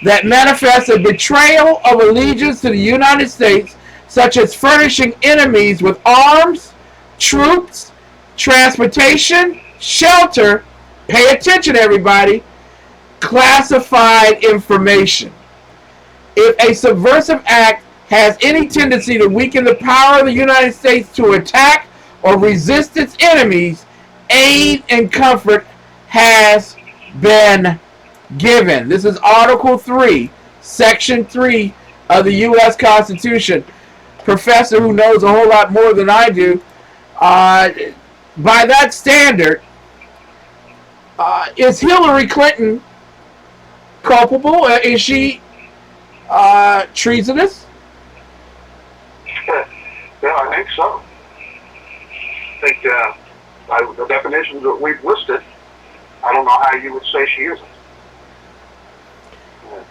[SPEAKER 1] that manifests a betrayal of allegiance to the United States, such as furnishing enemies with arms, troops, transportation, shelter, pay attention everybody, classified information. If a subversive act has any tendency to weaken the power of the United States to attack or resist its enemies, aid and comfort has been given. This is Article 3, Section 3 of the U.S. Constitution. Professor who knows a whole lot more than I do. By that standard, is Hillary Clinton culpable? Is she treasonous?
[SPEAKER 2] Yeah, I think so. think by the definitions that we've listed, I don't know how you would say she isn't.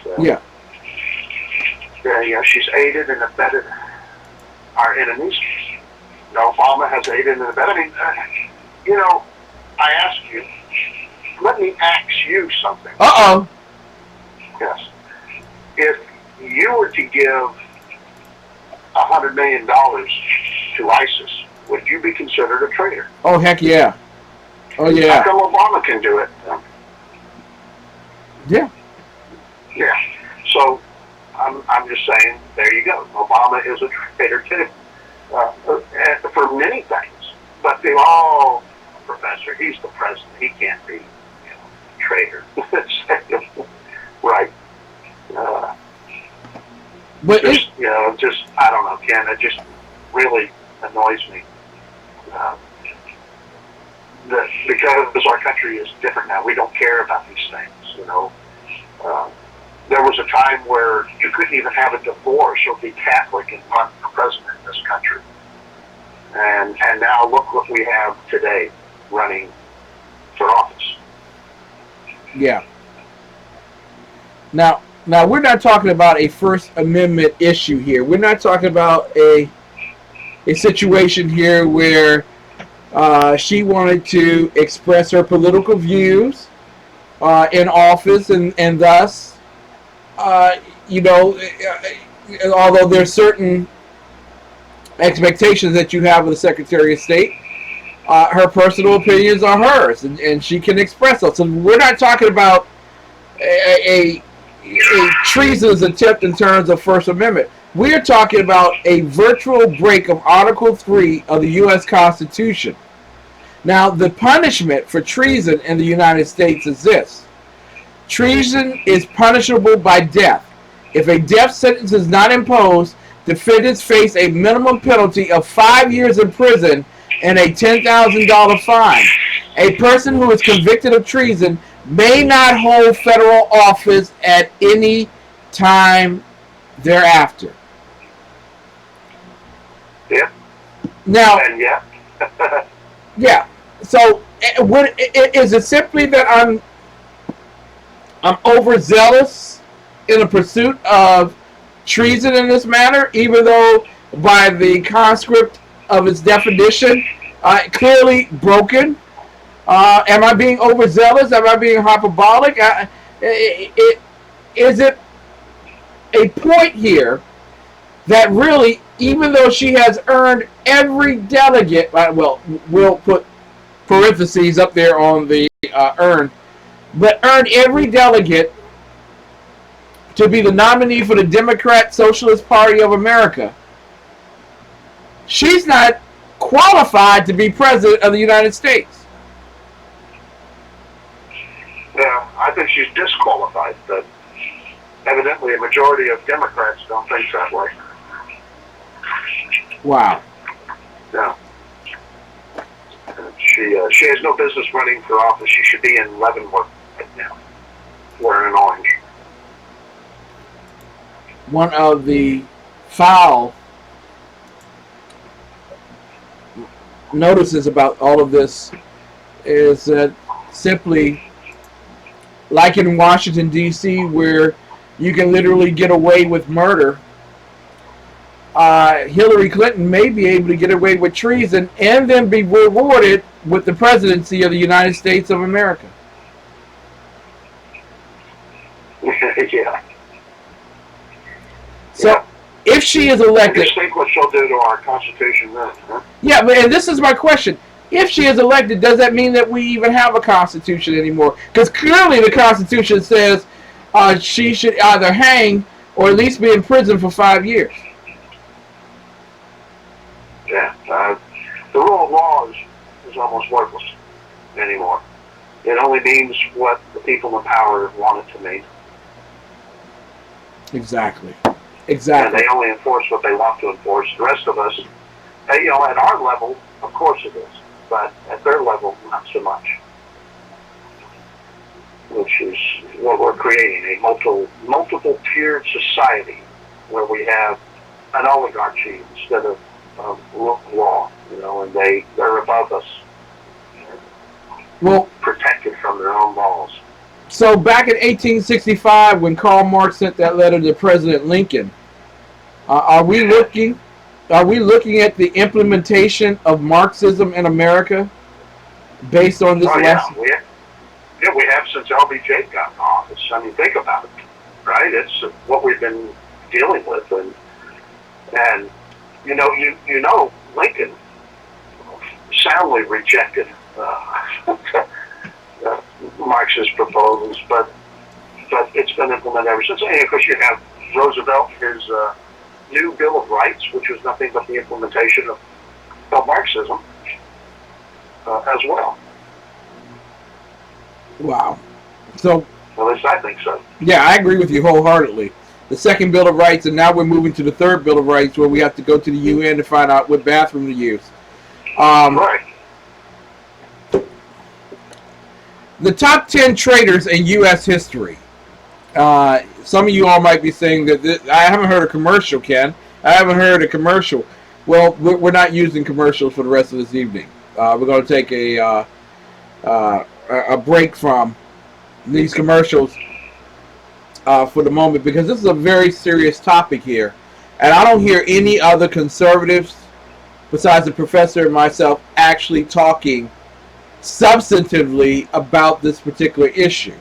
[SPEAKER 2] But,
[SPEAKER 1] yeah.
[SPEAKER 2] Yeah, she's aided and abetted our enemies. Obama has aided and abetted. I mean, I ask you, let me ask you something.
[SPEAKER 1] Uh-oh.
[SPEAKER 2] Yes. If you were to give $100 million to ISIS, would you be considered a traitor?
[SPEAKER 1] Oh, heck yeah. Oh, yeah.
[SPEAKER 2] How come Obama can do it?
[SPEAKER 1] Yeah.
[SPEAKER 2] Yeah. So, I'm just saying, there you go. Obama is a traitor, too. For many things. But Professor, he's the president. He can't be, a traitor. Right.
[SPEAKER 1] But
[SPEAKER 2] just, I don't know, Ken. It just really annoys me. Because our country is different now. We don't care about these things, there was a time where you couldn't even have a divorce or be Catholic and run for president in this country. And now look what we have today running for office.
[SPEAKER 1] Yeah. Now we're not talking about a First Amendment issue here. We're not talking about a situation here where she wanted to express her political views in office, and thus, although there's certain expectations that you have of the Secretary of State, her personal opinions are hers, and she can express those. So we're not talking about a treasonous attempt in terms of First Amendment. We are talking about a virtual break of Article 3 of the U.S. Constitution. Now, the punishment for treason in the United States is this. Treason is punishable by death. If a death sentence is not imposed, defendants face a minimum penalty of 5 years in prison and a $10,000 fine. A person who is convicted of treason may not hold federal office at any time thereafter.
[SPEAKER 2] Yeah.
[SPEAKER 1] Now,
[SPEAKER 2] and yeah.
[SPEAKER 1] yeah. So, is it simply that I'm overzealous in the pursuit of treason in this matter, even though by the conscript of its definition, clearly broken? Am I being overzealous? Am I being hyperbolic? Is it a point here that really, even though she has earned every delegate, well, we'll put parentheses up there on the earned, but earned every delegate to be the nominee for the Democrat Socialist Party of America, she's not qualified to be president of the United States?
[SPEAKER 2] Yeah, I think she's disqualified, but evidently a majority of Democrats don't think that way.
[SPEAKER 1] Wow.
[SPEAKER 2] Yeah. She has no business running for office. She should be in Leavenworth right now, wearing an orange.
[SPEAKER 1] One of the foul notices about all of this is that simply, like in Washington, D.C., where you can literally get away with murder, Hillary Clinton may be able to get away with treason and then be rewarded with the presidency of the United States of America.
[SPEAKER 2] Yeah.
[SPEAKER 1] So, if she is elected...
[SPEAKER 2] Just think what she'll do to our Constitution then, huh?
[SPEAKER 1] Yeah, and this is my question. If she is elected, does that mean that we even have a Constitution anymore? Because clearly the Constitution says she should either hang or at least be in prison for 5 years.
[SPEAKER 2] Yeah. The rule of law is almost worthless anymore. It only means what the people in power want it to mean.
[SPEAKER 1] Exactly.
[SPEAKER 2] And they only enforce what they want to enforce. The rest of us, at our level, of course it is. But at their level, not so much. Which is what we're creating, a multiple tiered society where we have an oligarchy instead of rule of law, and they're above above us,
[SPEAKER 1] Well,
[SPEAKER 2] protected from their own laws.
[SPEAKER 1] so back in 1865, when Karl Marx sent that letter to President Lincoln, are we looking at the implementation of Marxism in America based on this lesson?
[SPEAKER 2] We have since LBJ got in office. I mean, think about it, right? It's what we've been dealing with, and you know, Lincoln soundly rejected Marxist proposals, but it's been implemented ever since. And of course, you have Roosevelt, his new Bill of Rights, which was nothing but the implementation of Marxism as well.
[SPEAKER 1] Wow. So,
[SPEAKER 2] at least I think so.
[SPEAKER 1] Yeah, I agree with you wholeheartedly. The second Bill of Rights, and now we're moving to the third Bill of Rights, where we have to go to the UN to find out what bathroom to use.
[SPEAKER 2] Right.
[SPEAKER 1] The top 10 traitors in U.S. history. Some of you all might be saying that I haven't heard a commercial, Ken. I haven't heard a commercial. Well, we're not using commercials for the rest of this evening. We're going to take a break from these commercials for the moment, because this is a very serious topic here. And I don't hear any other conservatives besides the professor and myself actually talking substantively about this particular issue.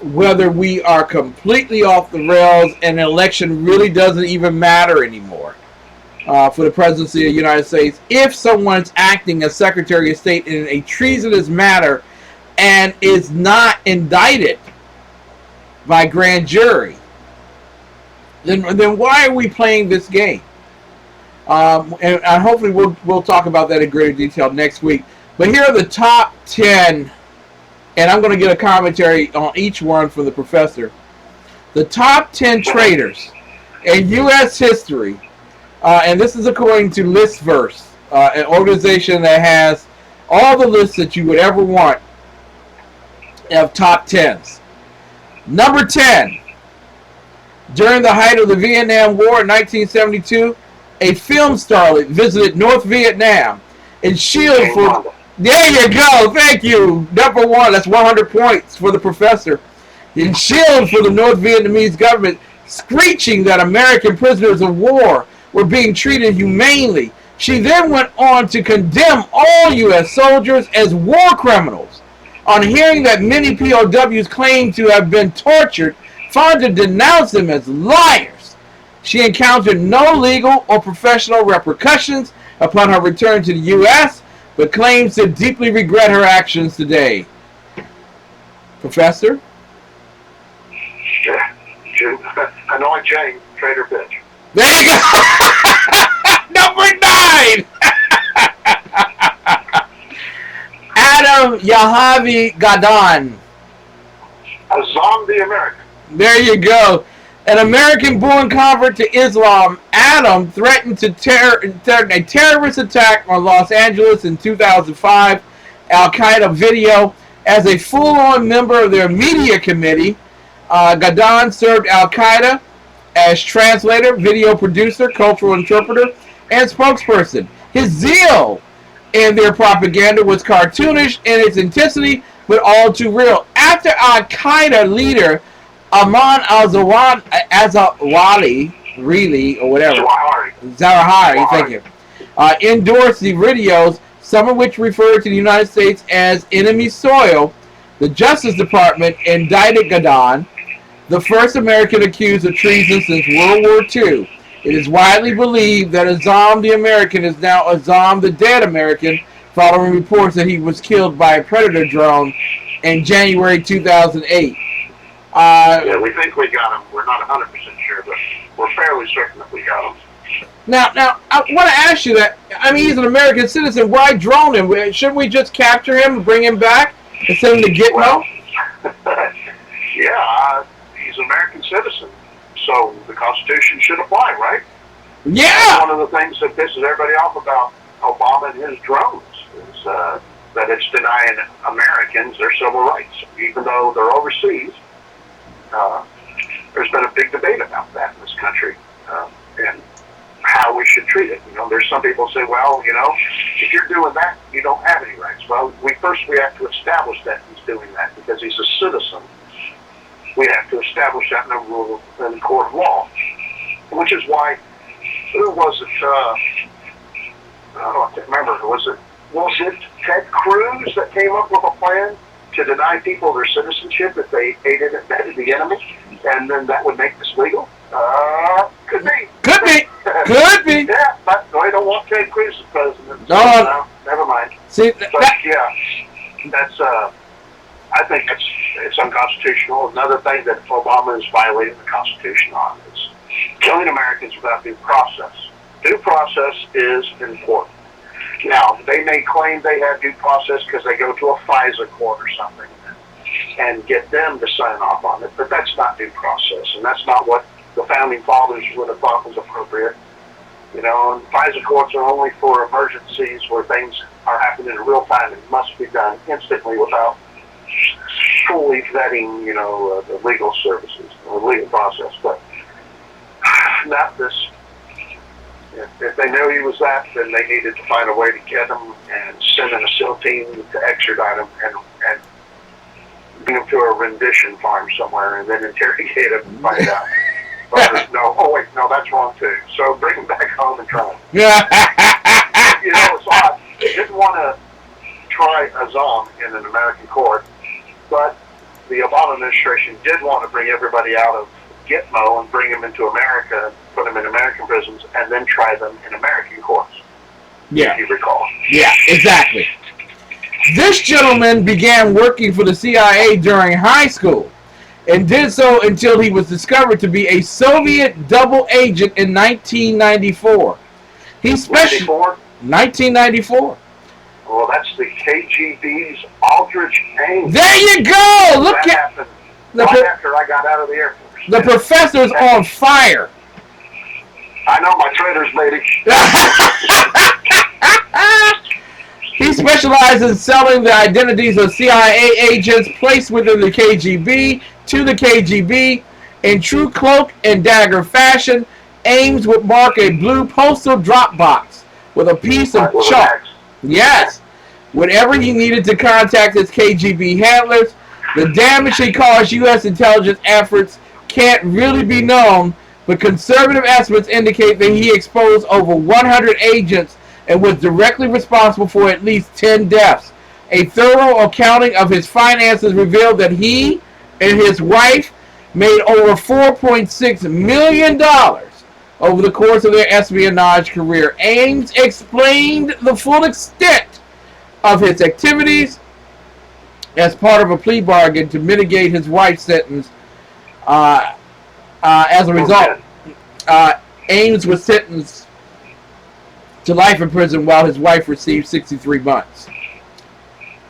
[SPEAKER 1] Whether we are completely off the rails and an election really doesn't even matter anymore for the presidency of the United States, if someone's acting as Secretary of State in a treasonous manner and is not indicted by grand jury, then why are we playing this game? And hopefully we'll talk about that in greater detail next week. But here are the top 10, and I'm going to get a commentary on each one from the professor. The top 10 traitors in U.S. history, and this is according to Listverse, an organization that has all the lists that you would ever want of top 10s. Number 10, during the height of the Vietnam War in 1972, a film starlet visited North Vietnam and shielded for... There you go. Thank you. Number 1. That's 100 points for the professor. In shield for the North Vietnamese government, screeching that American prisoners of war were being treated humanely. She then went on to condemn all U.S. soldiers as war criminals. On hearing that many POWs claimed to have been tortured, found to denounce them as liars. She encountered no legal or professional repercussions upon her return to the U.S., but claims to deeply regret her actions today. Professor?
[SPEAKER 2] Yeah, Annoying Jane, traitor bitch.
[SPEAKER 1] There you go! Number 9! Adam Yahavi Gadon.
[SPEAKER 2] Azam the American.
[SPEAKER 1] There you go. An American-born convert to Islam, Adam threatened to threaten a terrorist attack on Los Angeles in 2005. Al-Qaeda video. As a full-on member of their media committee, Gadon served Al-Qaeda as translator, video producer, cultural interpreter, and spokesperson. His zeal in their propaganda was cartoonish in its intensity, but all too real. After Al-Qaeda leader Ayman al-Zawahiri, really, or whatever, Zawahiri, thank you, endorsed the videos, some of which referred to the United States as enemy soil, the Justice Department indicted Gadon, the first American accused of treason since World War II. It is widely believed that Azam the American is now Azam the dead American, following reports that he was killed by a Predator drone in January 2008.
[SPEAKER 2] Yeah, we think we got him. We're not 100% sure, but we're fairly certain that we got him.
[SPEAKER 1] Now, I want to ask you that. I mean, he's an American citizen. Why drone him? Shouldn't we just capture him and bring him back and send him to Gitmo?
[SPEAKER 2] Yeah, he's an American citizen, so the Constitution should apply, right?
[SPEAKER 1] Yeah.
[SPEAKER 2] That's one of the things that pisses everybody off about Obama and his drones is that it's denying Americans their civil rights, even though they're overseas. There's been a big debate about that in this country, and how we should treat it. There's some people say, well, if you're doing that, you don't have any rights. Well, we have to establish that he's doing that because he's a citizen. We have to establish that in the court of law, which is why, who was it, I can't remember, was it Ted Cruz that came up with a plan to deny people their citizenship if they aided and abetted the enemy, and then that would make this legal? Could be.
[SPEAKER 1] Could be.
[SPEAKER 2] Yeah, but I don't want Ted Cruz as president.
[SPEAKER 1] No,
[SPEAKER 2] never mind.
[SPEAKER 1] See,
[SPEAKER 2] that's I think it's unconstitutional. Another thing that Obama is violating the Constitution on is killing Americans without due process. Due process is important. Now, they may claim they have due process because they go to a FISA court or something and get them to sign off on it, but that's not due process, and that's not what the Founding Fathers would have thought was appropriate. And FISA courts are only for emergencies where things are happening in real time and must be done instantly without fully vetting, the legal services, the legal process. But not this. If they knew he was that, then they needed to find a way to get him and send in a SEAL team to extradite him and bring him to a rendition farm somewhere and then interrogate him and find out. No, that's wrong too. So bring him back home and try him. It's odd. They didn't want to try Azam in an American court, but the Obama administration did want to bring everybody out of Gitmo and bring them into America, put them in American prisons, and then try them in American courts.
[SPEAKER 1] Yeah.
[SPEAKER 2] If you recall.
[SPEAKER 1] Yeah, exactly. This gentleman began working for the CIA during high school and did so until he was discovered to be a Soviet double agent in 1994. 1994.
[SPEAKER 2] Well, that's the KGB's Aldrich Ames.
[SPEAKER 1] There you go! Look
[SPEAKER 2] that happened right after I got out of the Air Force.
[SPEAKER 1] The professor's on fire.
[SPEAKER 2] I know my Traitors, lady.
[SPEAKER 1] He specialized in selling the identities of CIA agents placed within the KGB to the KGB. In true cloak and dagger fashion, Ames would mark a blue postal drop box with a piece of chalk. Yes. Whenever he needed to contact his KGB handlers, the damage he caused U.S. intelligence efforts can't really be known, but conservative estimates indicate that he exposed over 100 agents and was directly responsible for at least 10 deaths. A thorough accounting of his finances revealed that he and his wife made over $4.6 million over the course of their espionage career. Ames explained the full extent of his activities as part of a plea bargain to mitigate his wife's sentence. As a result, Ames was sentenced to life in prison while his wife received 63 months.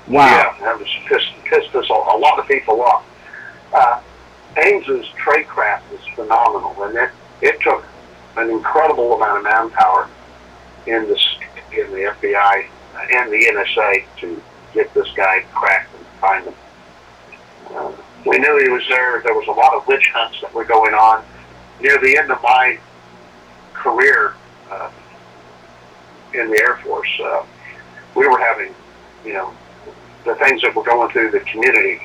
[SPEAKER 1] Wow.
[SPEAKER 2] Yeah, that was pissed us a lot of people off. Ames's tradecraft is phenomenal, and it took an incredible amount of manpower in the FBI and the NSA to get this guy cracked and find him. We knew he was there. There was a lot of witch hunts that were going on. Near the end of my career in the Air Force, we were having, the things that were going through the community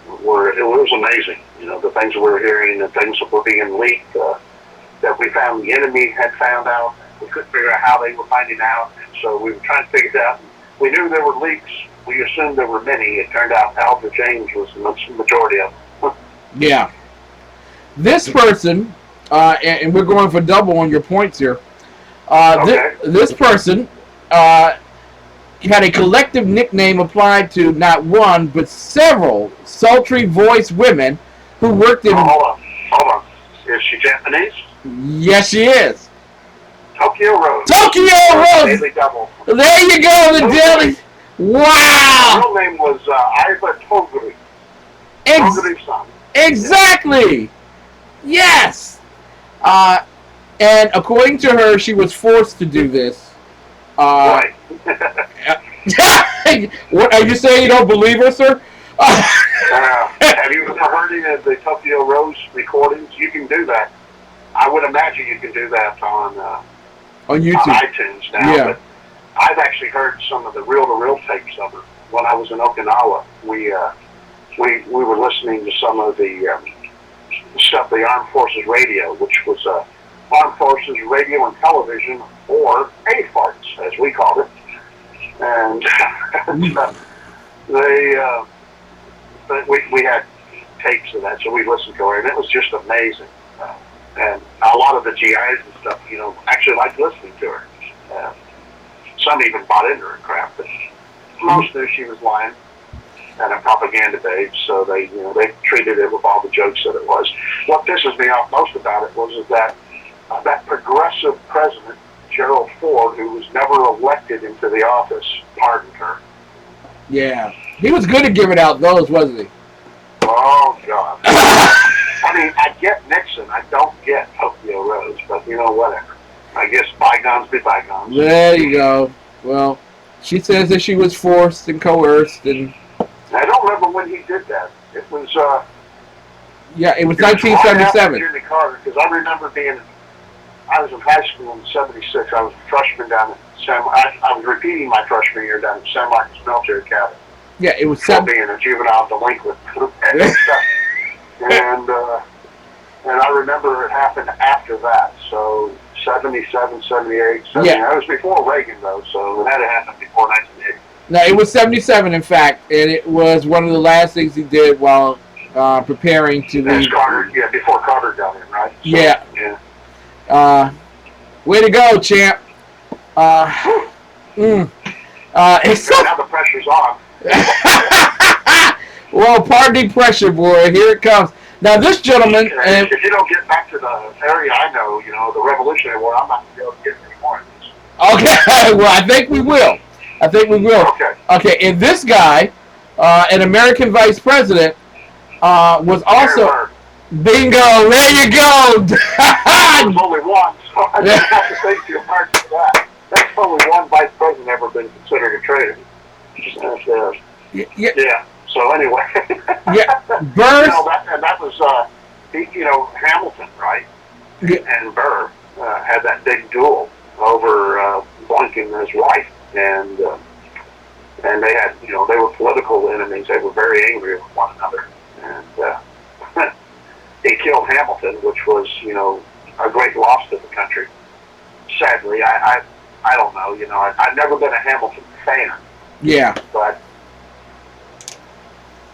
[SPEAKER 2] it was amazing. The things that we were hearing, the things that were being leaked, that we found the enemy had found out. We couldn't figure out how they were finding out, so we were trying to figure it out. We knew there were leaks. We assumed there were many. It turned out Aldrich Ames was the majority of them.
[SPEAKER 1] Yeah. This person, and we're going for double on your points here. This person had a collective nickname applied to not one, but several sultry voiced women who worked in...
[SPEAKER 2] Hold on. Is she Japanese?
[SPEAKER 1] Yes, she is.
[SPEAKER 2] Tokyo Rose.
[SPEAKER 1] Tokyo Rose!
[SPEAKER 2] Daily Double.
[SPEAKER 1] There you go, the daily... Wow!
[SPEAKER 2] Her real name was Iva Toguri. Toguri-san.
[SPEAKER 1] Exactly! Yes! And according to her, she was forced to do this.
[SPEAKER 2] Right.
[SPEAKER 1] What, are you saying you don't believe her, sir?
[SPEAKER 2] Have you ever heard any of the Tokyo Rose recordings? You can do that. I would imagine you can do that on
[SPEAKER 1] On YouTube.
[SPEAKER 2] iTunes now.
[SPEAKER 1] Yeah.
[SPEAKER 2] But I've actually heard some of the reel-to-reel tapes of her. When I was in Okinawa, we were listening to some of the stuff, the Armed Forces Radio, which was Armed Forces Radio and Television, or AFARTS, as we called it. And we had tapes of that, so we listened to her, and it was just amazing. And a lot of the GIs and stuff, actually liked listening to her. Some even bought into her crap, but most knew she was lying and a propaganda babe, so they treated it with all the jokes that it was. What pisses me off most about it was that that progressive president, Gerald Ford, who was never elected into the office, pardoned her.
[SPEAKER 1] Yeah. He was good at giving out those, wasn't he?
[SPEAKER 2] Oh, God. I mean, I get Nixon. I don't get Tokyo Rose, but, whatever. I guess bygones be bygones.
[SPEAKER 1] There you go. Well, she says that she was forced and coerced, and
[SPEAKER 2] I don't remember when he did that. It was,
[SPEAKER 1] yeah, it was
[SPEAKER 2] right
[SPEAKER 1] 1977.
[SPEAKER 2] after Jimmy Carter, because I remember I was in high school in '76. I was a freshman down at I was repeating my freshman year down at San Marcos Military Academy.
[SPEAKER 1] Yeah, it was
[SPEAKER 2] being a juvenile delinquent. And I remember it happened after that. So 77, 78, 79.
[SPEAKER 1] Yeah.
[SPEAKER 2] It was before Reagan, though, so it had to happen before 1980.
[SPEAKER 1] No, it was 77, in fact, and it was one of the last things he did while preparing to leave.
[SPEAKER 2] Before Carter got in, right? So,
[SPEAKER 1] yeah. Way to go, champ. It's so,
[SPEAKER 2] now the pressure's on.
[SPEAKER 1] Well, pardon the pressure, boy. Here it comes. Now, this gentleman...
[SPEAKER 2] if you don't get back to the area I know, the Revolutionary War, I'm not going to be able to get any more of this.
[SPEAKER 1] Okay, well, I think we will. Okay, and this guy, an American vice president, was also... Bingo, there you go!
[SPEAKER 2] There's only one, so I just have to thank you hard for that. That's only one vice president ever been considered a traitor. Yeah. So anyway.
[SPEAKER 1] Yeah. Burr.
[SPEAKER 2] That was Hamilton, right?
[SPEAKER 1] Yeah.
[SPEAKER 2] And Burr had that big duel over Lincoln and his wife, and they had they were political enemies. They were very angry with one another, and he killed Hamilton, which was a great loss to the country. Sadly, I don't know. I've never been a Hamilton fan.
[SPEAKER 1] Yeah.
[SPEAKER 2] But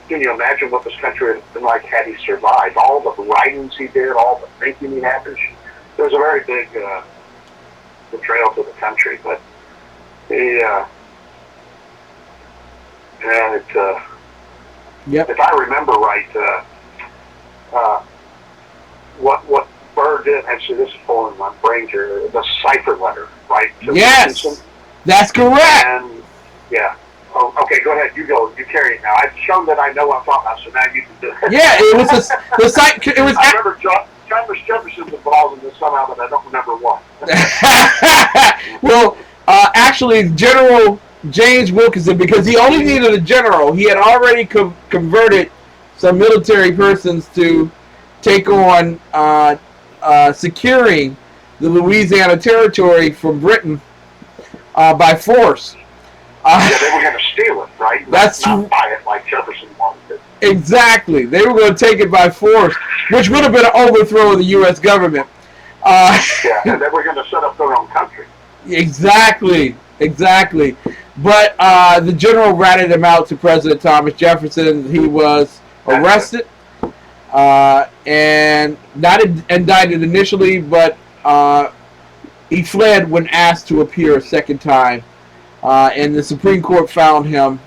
[SPEAKER 2] can you imagine what this country would have been like had he survived? All the writings he did, all the thinking he had. There was a very big betrayal to the country. But if I remember right, what Burr did, actually, this is pulling my brain here, the cipher letter, right?
[SPEAKER 1] Yes,
[SPEAKER 2] Wilkinson.
[SPEAKER 1] That's correct.
[SPEAKER 2] And, yeah. Oh, okay, go ahead. You go. You carry it now. I've shown that I know what I'm talking about, so now you can do it.
[SPEAKER 1] Yeah, it was
[SPEAKER 2] I remember Thomas Jefferson's involved in this somehow, but I don't remember what.
[SPEAKER 1] Well, actually, General James Wilkinson, because he only needed a general. He had already converted some military persons to take on securing the Louisiana Territory from Britain by force.
[SPEAKER 2] Yeah, they were going to steal it, right? Not buy it like Jefferson wanted it.
[SPEAKER 1] Exactly. They were going to take it by force, which would have been an overthrow of the U.S. government.
[SPEAKER 2] Yeah, and they were going to set up their own country.
[SPEAKER 1] Exactly. But the general ratted him out to President Thomas Jefferson. He was arrested and not indicted initially, but he fled when asked to appear a second time. And the Supreme Court found him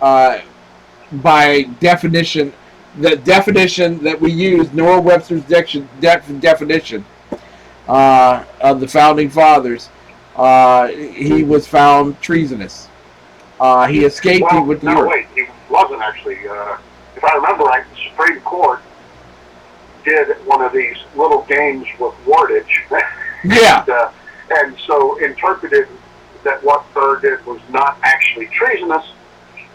[SPEAKER 1] by definition, the definition that we use, Noah Webster's definition of the Founding Fathers, he was found treasonous. He escaped.
[SPEAKER 2] Wait, he wasn't actually. If I remember right, the Supreme Court did one of these little games with wordage.
[SPEAKER 1] Yeah.
[SPEAKER 2] And so interpreted that what Burr did was not actually treasonous,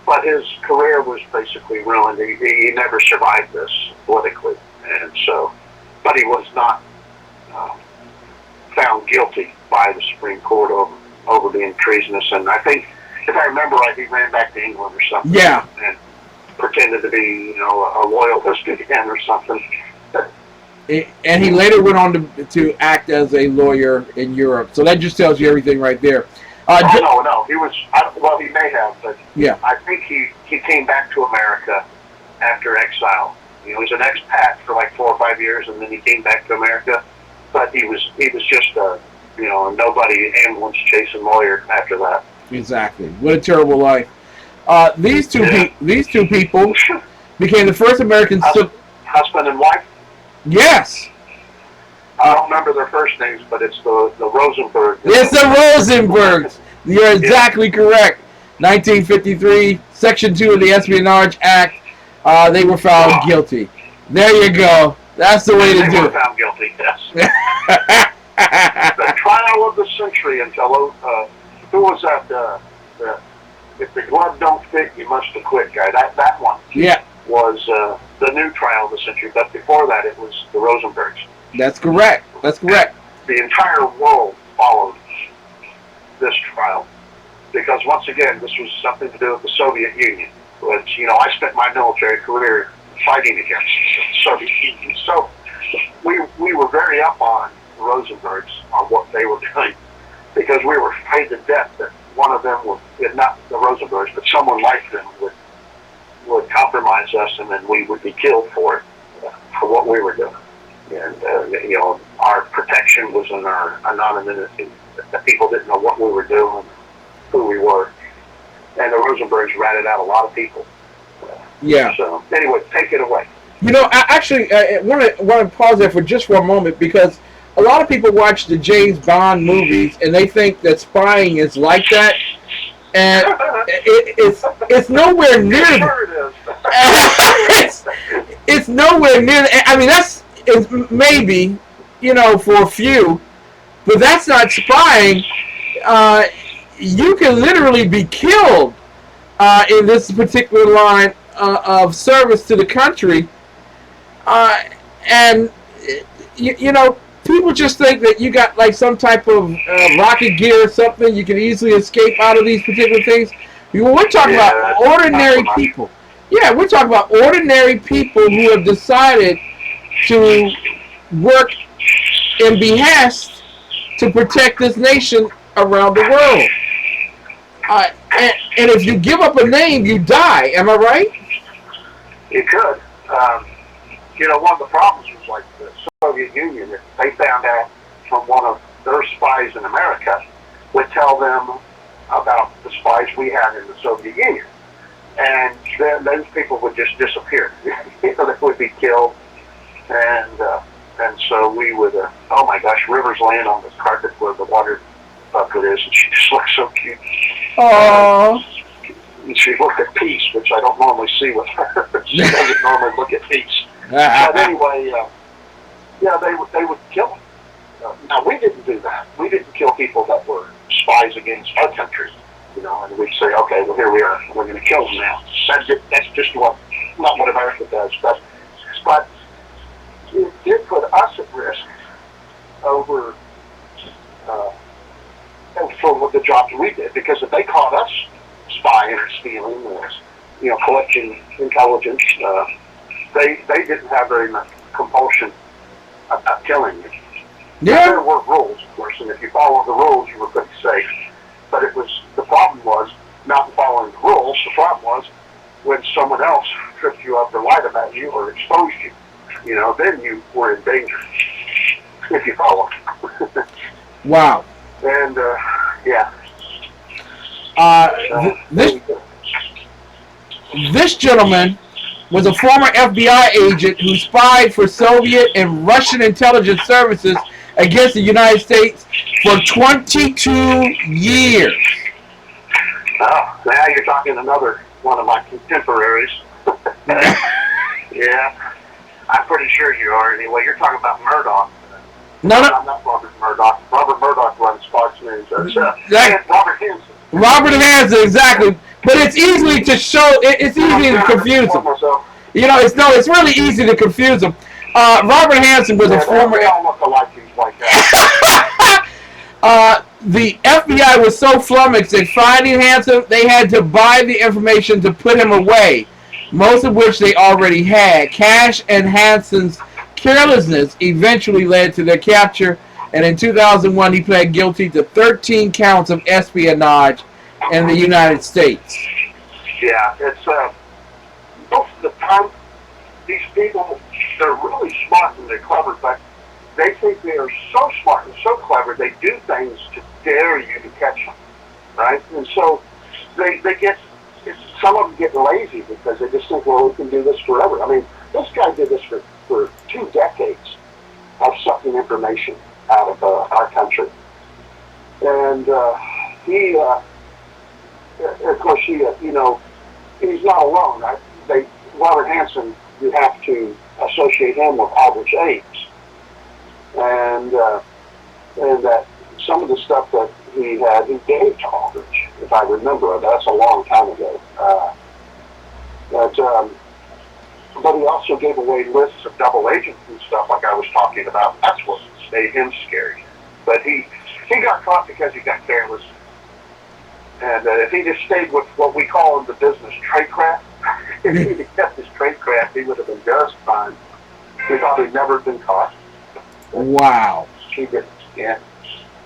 [SPEAKER 2] but his career was basically ruined. He never survived this politically, and so, but he was not found guilty by the Supreme Court over being treasonous. And I think, if I remember right, he ran back to England or something.
[SPEAKER 1] Yeah.
[SPEAKER 2] And pretended to be, a loyalist again or something.
[SPEAKER 1] And he later went on to act as a lawyer in Europe. So that just tells you everything right there.
[SPEAKER 2] No. He was, he may have, but
[SPEAKER 1] yeah.
[SPEAKER 2] I think he came back to America after exile. He was an expat for like 4 or 5 years, and then he came back to America. But he was just a nobody, ambulance chasing lawyer after that.
[SPEAKER 1] Exactly. What a terrible life. These two people became the first American
[SPEAKER 2] husband and wife.
[SPEAKER 1] Yes.
[SPEAKER 2] I don't remember their first names, but it's the Rosenberg.
[SPEAKER 1] It's the Rosenbergs. You're exactly correct. 1953, Section 2 of the Espionage Act. They were found guilty. There you go. That's the way to do it.
[SPEAKER 2] They were found guilty, yes. The trial of the century until, who was that? If the glove don't fit, you must acquit guy. That one was the new trial of the century. But before that, it was the Rosenbergs.
[SPEAKER 1] That's correct.
[SPEAKER 2] The entire world followed this trial because, once again, this was something to do with the Soviet Union. Which, I spent my military career fighting against the Soviet Union. So we were very up on the Rosenbergs on what they were doing because we were afraid to death that one of them would, if not the Rosenbergs, but someone like them would compromise us, and then we would be killed for it, for what we were doing. And, our protection was in our anonymity. The people didn't know what we were doing, who we were. And the Rosenbergs ratted out a lot of people.
[SPEAKER 1] Yeah.
[SPEAKER 2] So, anyway, take it away.
[SPEAKER 1] I want to pause there for just one moment because a lot of people watch the James Bond movies and they think that spying is like that. And it's nowhere near it's nowhere near. I mean, that's maybe, for a few, but that's not spying. You can literally be killed in this particular line of service to the country. And people just think that you got like some type of rocket gear or something. You can easily escape out of these particular things. We're talking about ordinary people. Yeah, we're talking about ordinary people who have decided to work in behest to protect this nation around the world. And if you give up a name, you die. Am I right?
[SPEAKER 2] You could. One of the problems was like the Soviet Union. If they found out from one of their spies in America, would tell them about the spies we had in the Soviet Union. And then those people would just disappear. They would be killed. And so we would, oh my gosh, River's laying on the carpet where the water bucket is, and she just looks so cute.
[SPEAKER 1] Aww.
[SPEAKER 2] And she looked at Peace, which I don't normally see with her. She doesn't normally look at Peace. But anyway, they would kill them. Now, we didn't do that. We didn't kill people that were spies against our country. And we'd say, okay, well, here we are. We're going to kill them now. That's just not what America does. But it did put us at risk over for the jobs we did, because if they caught us spying or stealing or collecting intelligence, they didn't have very much compulsion about killing you.
[SPEAKER 1] Yeah.
[SPEAKER 2] There were rules, of course, and if you followed the rules, you were pretty safe. But the problem was not following the rules. The problem was when someone else tripped you up or lied about you or exposed you, then you were in danger if you followed.
[SPEAKER 1] Wow.
[SPEAKER 2] And, yeah.
[SPEAKER 1] This gentleman was a former FBI agent who spied for Soviet and Russian intelligence services against the United States for 22 years.
[SPEAKER 2] Oh, now you're talking another one of my contemporaries. Yeah, I'm pretty sure you are anyway. You're talking about Murdoch.
[SPEAKER 1] No.
[SPEAKER 2] I'm not Robert Murdoch. Robert Murdoch runs Fox News. Robert Hansen.
[SPEAKER 1] Robert Hansen, exactly. But it's easy to show. It's easy to confuse them. It's really easy to confuse them. Robert Hansen was a former.
[SPEAKER 2] They all look alike, like that.
[SPEAKER 1] The FBI was so flummoxed at finding Hansen, they had to buy the information to put him away, most of which they already had. Cash and Hansen's carelessness eventually led to their capture, and in 2001 he pled guilty to 13 counts of espionage in the United States.
[SPEAKER 2] Yeah, it's most of the time these people, they're really smart and they're clever, but they think they are so smart and so clever, they do things to dare you to catch them, right? And so they get, some of them get lazy because they just think, well, we can do this forever. I mean, this guy did this for 2 decades of sucking information out of our country. And he, of course, he's not alone. Robert Hansen, you have to associate him with Aldrich Ames. And that some of the stuff that he gave to Aldrich, if I remember. That's a long time ago. But he also gave away lists of double agents and stuff like I was talking about. That's what made him scary. But he got caught because he got careless. And if he just stayed with what we call in the business tradecraft, if he kept his tradecraft, he would have been just fine. He thought he'd never been caught.
[SPEAKER 1] Wow.
[SPEAKER 2] He didn't. Yeah.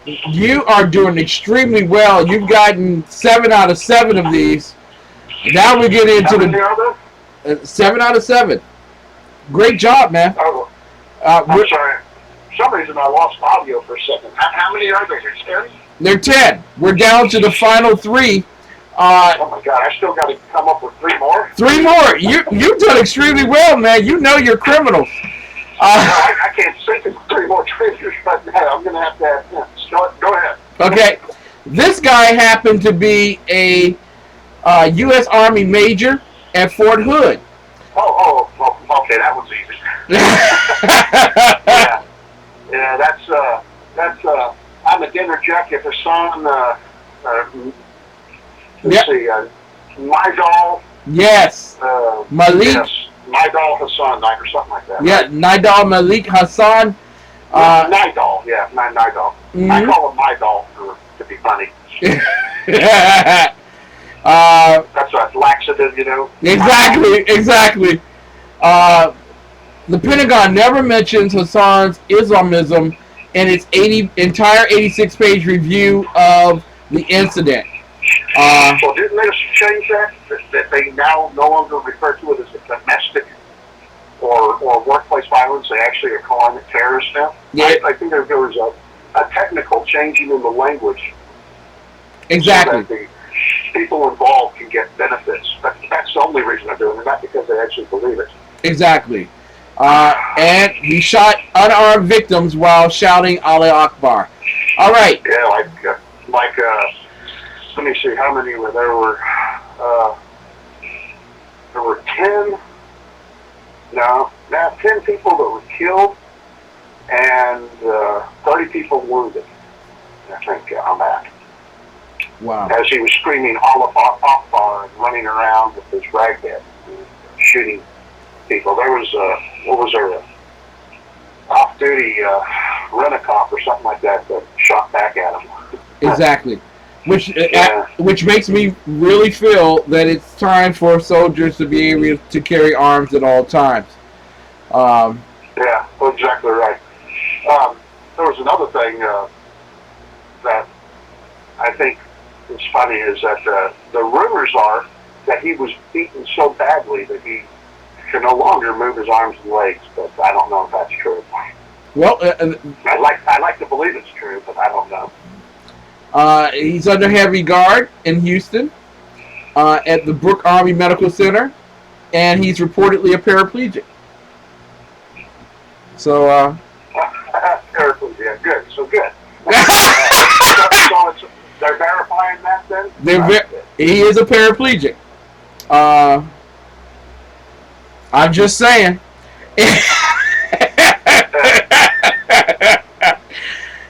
[SPEAKER 1] You are doing extremely well. You've gotten 7 out of 7 of these. Now we get into the 7 out of 7. Great job, man.
[SPEAKER 2] Oh, I'm sorry. For some reason I lost audio for a second. How many are there? 10?
[SPEAKER 1] They're 10. We're down to the final 3.
[SPEAKER 2] Oh my God! I still got to come up with 3 more.
[SPEAKER 1] 3 more. You've done extremely well, man. You know you're criminals.
[SPEAKER 2] I can't think of 3 more traitors, but I'm going to have to. Go ahead.
[SPEAKER 1] Okay. This guy happened to be a U.S. Army major at Fort Hood.
[SPEAKER 2] Oh, okay, that one's easy. yeah, that's. I'm a dinner jacket for son. Let's see, Nidal.
[SPEAKER 1] Yes. Malik.
[SPEAKER 2] Yes, Nidal Hassan or something like that.
[SPEAKER 1] Yeah,
[SPEAKER 2] right?
[SPEAKER 1] Nidal Malik Hassan.
[SPEAKER 2] Nidal, yeah, Nidal.
[SPEAKER 1] Mm-hmm.
[SPEAKER 2] I call him Nidal to be funny. That's a laxative, you know.
[SPEAKER 1] Exactly. The Pentagon never mentions Hassan's Islamism in its entire 86-page review of the incident.
[SPEAKER 2] So didn't they change that they now no longer refer to it as a domestic or workplace violence? They actually are calling it terrorist now.
[SPEAKER 1] Yeah.
[SPEAKER 2] I think there was a technical changing in the language.
[SPEAKER 1] Exactly.
[SPEAKER 2] So that the people involved can get benefits. That's the only reason they're doing it, not because they actually believe it.
[SPEAKER 1] Exactly. And he shot unarmed victims while shouting Allah Akbar. All right.
[SPEAKER 2] Yeah, like let me see how many were there. There were 10. No, 10 people that were killed and 30 people wounded. I think on that.
[SPEAKER 1] Wow.
[SPEAKER 2] As he was screaming Allah Akbar and running around with his raghead and shooting people. There was off-duty rent-a-cop or something like that shot back at him.
[SPEAKER 1] Exactly. Which makes me really feel that it's time for soldiers to be able to carry arms at all times.
[SPEAKER 2] Yeah, exactly right. There was another thing that I think is funny is that the rumors are that he was beaten so badly that he can no longer move his arms and legs, but I don't know if that's true.
[SPEAKER 1] Well,
[SPEAKER 2] I like to believe it's true, but I don't know.
[SPEAKER 1] He's under heavy guard in Houston at the Brooke Army Medical Center, and he's reportedly a paraplegic. So,
[SPEAKER 2] paraplegic, yeah, good. So good. So they're verifying that then?
[SPEAKER 1] He is a paraplegic. I'm just saying.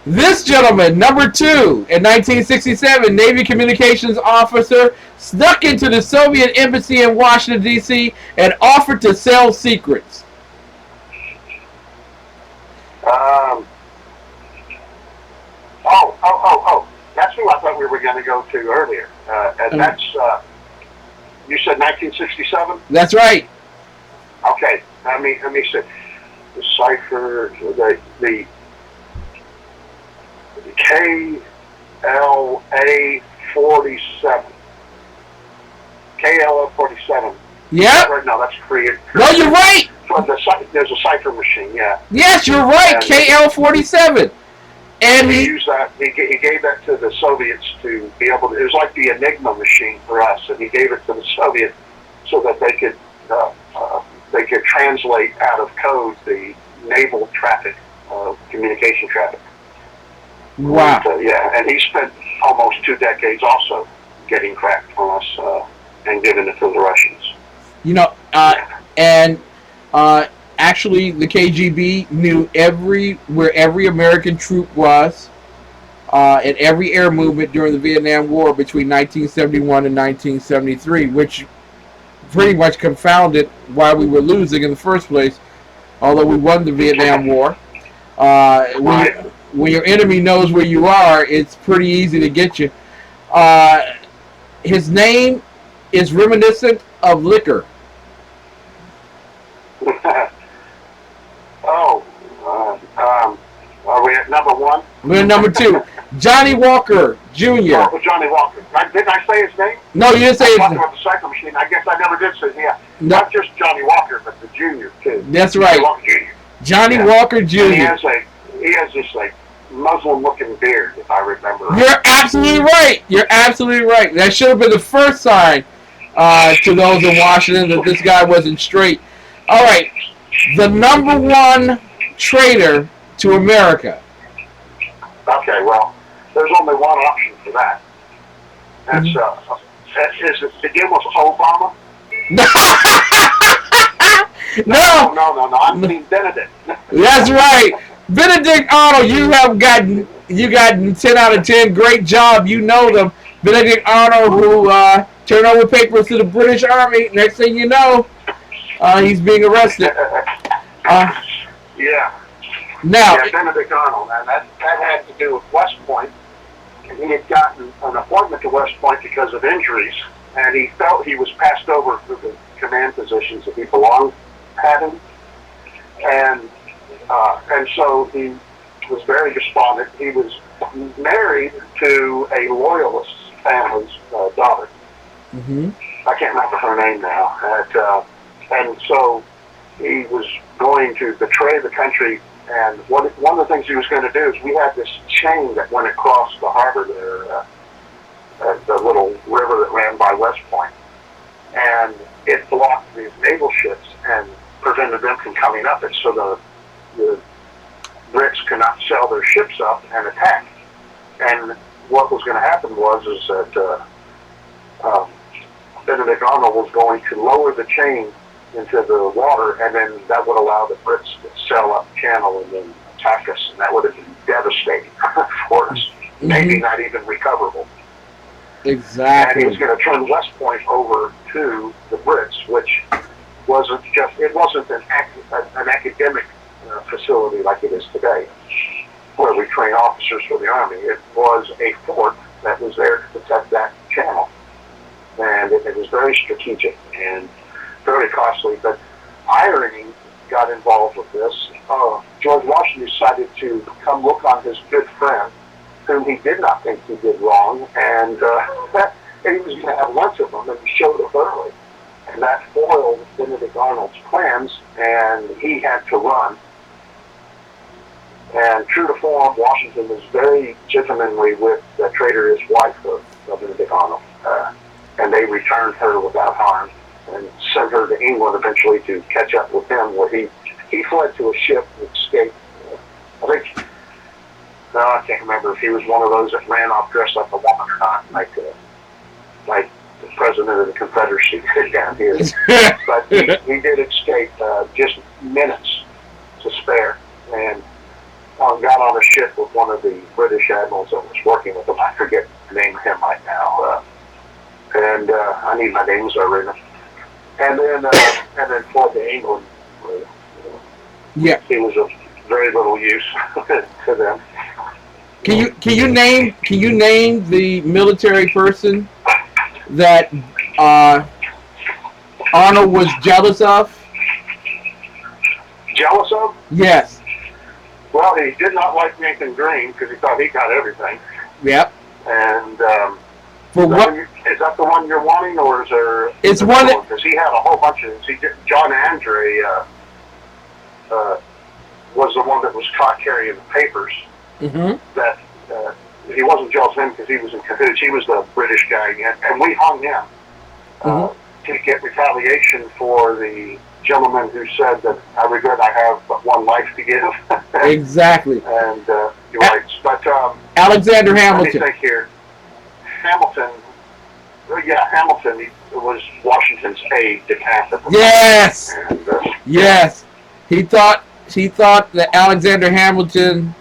[SPEAKER 1] This gentleman, number 2, in 1967, Navy communications officer, snuck into the Soviet embassy in Washington, D.C. and offered to sell secrets.
[SPEAKER 2] Oh. That's who I thought we were going to go to earlier. And that's, you said 1967?
[SPEAKER 1] That's right.
[SPEAKER 2] Okay. Let me see. The cipher, the KLA 47. KLA 47.
[SPEAKER 1] Yeah.
[SPEAKER 2] Right, no, that's Korean.
[SPEAKER 1] No, you're right.
[SPEAKER 2] There's a cipher machine, yeah.
[SPEAKER 1] Yes, you're right. KL 47. And
[SPEAKER 2] he used that. He gave that to the Soviets to be able to. It was like the Enigma machine for us, and he gave it to the Soviets so that they could translate out of code the naval traffic, communication traffic.
[SPEAKER 1] Wow.
[SPEAKER 2] And he spent almost 2 decades also getting cracked from us and giving it to the Russians.
[SPEAKER 1] You know, actually, the KGB knew where every American troop was and every air movement during the Vietnam War between 1971 and 1973, which pretty much confounded why we were losing in the first place, although we won the Vietnam War. When your enemy knows where you are, it's pretty easy to get you. His name is reminiscent of liquor.
[SPEAKER 2] Are we at number 1?
[SPEAKER 1] We're at number 2. Johnny Walker Jr.
[SPEAKER 2] Oh, Johnny Walker. Didn't I say his name?
[SPEAKER 1] No, you didn't say his name.
[SPEAKER 2] About the cycle machine. I guess I never did say, yeah.
[SPEAKER 1] No.
[SPEAKER 2] Not just Johnny Walker, but the Junior, too.
[SPEAKER 1] That's right.
[SPEAKER 2] Johnny
[SPEAKER 1] Walker Jr.
[SPEAKER 2] And he has this, like, Muslim-looking beard, if I remember right.
[SPEAKER 1] You're absolutely right. You're absolutely right. That should have been the first sign to those in Washington that this guy wasn't straight. All right. The number 1 traitor to America.
[SPEAKER 2] Okay, well, there's only one option for that. That's, is it begin with Obama? No, I mean Benedict.
[SPEAKER 1] That's right. Benedict Arnold, you have gotten 10 out of 10. Great job. You know them. Benedict Arnold, who turned over papers to the British Army. Next thing you know, he's being arrested.
[SPEAKER 2] Benedict Arnold, and that had to do with West Point. And he had gotten an appointment to West Point because of injuries, and he felt he was passed over for the command positions that he belonged having, and so he was very despondent. He was married to a loyalist family's daughter.
[SPEAKER 1] Mm-hmm.
[SPEAKER 2] I can't remember her name now, and so he was going to betray the country. And one of the things he was going to do is we had this chain that went across the harbor there, the little river that ran by West Point, and it blocked these naval ships and prevented them from coming up. And so the Brits could not sail their ships up and attack. And what was going to happen is that Benedict Arnold was going to lower the chain into the water, and then that would allow the Brits to sail up the channel and then attack us, and that would have been devastating for us.
[SPEAKER 1] Mm-hmm.
[SPEAKER 2] Maybe not even recoverable.
[SPEAKER 1] Exactly.
[SPEAKER 2] And he was going to turn West Point over to the Brits, which wasn't an academic facility like it is today, where we train officers for the Army. It was a fort that was there to protect that channel, and it was very strategic and very costly, but irony got involved with this. George Washington decided to come look on his good friend, whom he did not think he did wrong, and he was going to have lunch with him, and he showed up early. And that foiled Benedict Arnold's plans, and he had to run. And true to form, Washington was very gentlemanly with the traitor, his wife of Benedict Arnold, and they returned her without harm and sent her to England eventually to catch up with him, where he fled to a ship and escaped. I can't remember if he was one of those that ran off dressed like a woman or not, like the president of the Confederacy down here. But he did escape just minutes to spare, and got on a ship with one of the British admirals that was working with him. I forget the name of him right now. And I need my names written. And then fled to England.
[SPEAKER 1] Yeah.
[SPEAKER 2] He was of very little use to them.
[SPEAKER 1] Can you name the military person that Arnold was jealous of?
[SPEAKER 2] Jealous of?
[SPEAKER 1] Yes.
[SPEAKER 2] Well, he did not like Nathan Green because he thought he got everything.
[SPEAKER 1] Yep.
[SPEAKER 2] And
[SPEAKER 1] for what?
[SPEAKER 2] Is that the one you're wanting, or is there?
[SPEAKER 1] It's one that
[SPEAKER 2] because he had a whole bunch of. John Andre was the one that was caught carrying the papers.
[SPEAKER 1] Mm-hmm.
[SPEAKER 2] That he wasn't jealous of him because he was in cahoots. He was the British guy, and we hung him to get retaliation for the gentleman who said that I regret I have but one life to give.
[SPEAKER 1] Exactly.
[SPEAKER 2] And you're right. But
[SPEAKER 1] Alexander Hamilton.
[SPEAKER 2] Let me think here. Hamilton. Yeah, Hamilton was Washington's aide de camp.
[SPEAKER 1] Yes.
[SPEAKER 2] And,
[SPEAKER 1] yes. He thought that Alexander Hamilton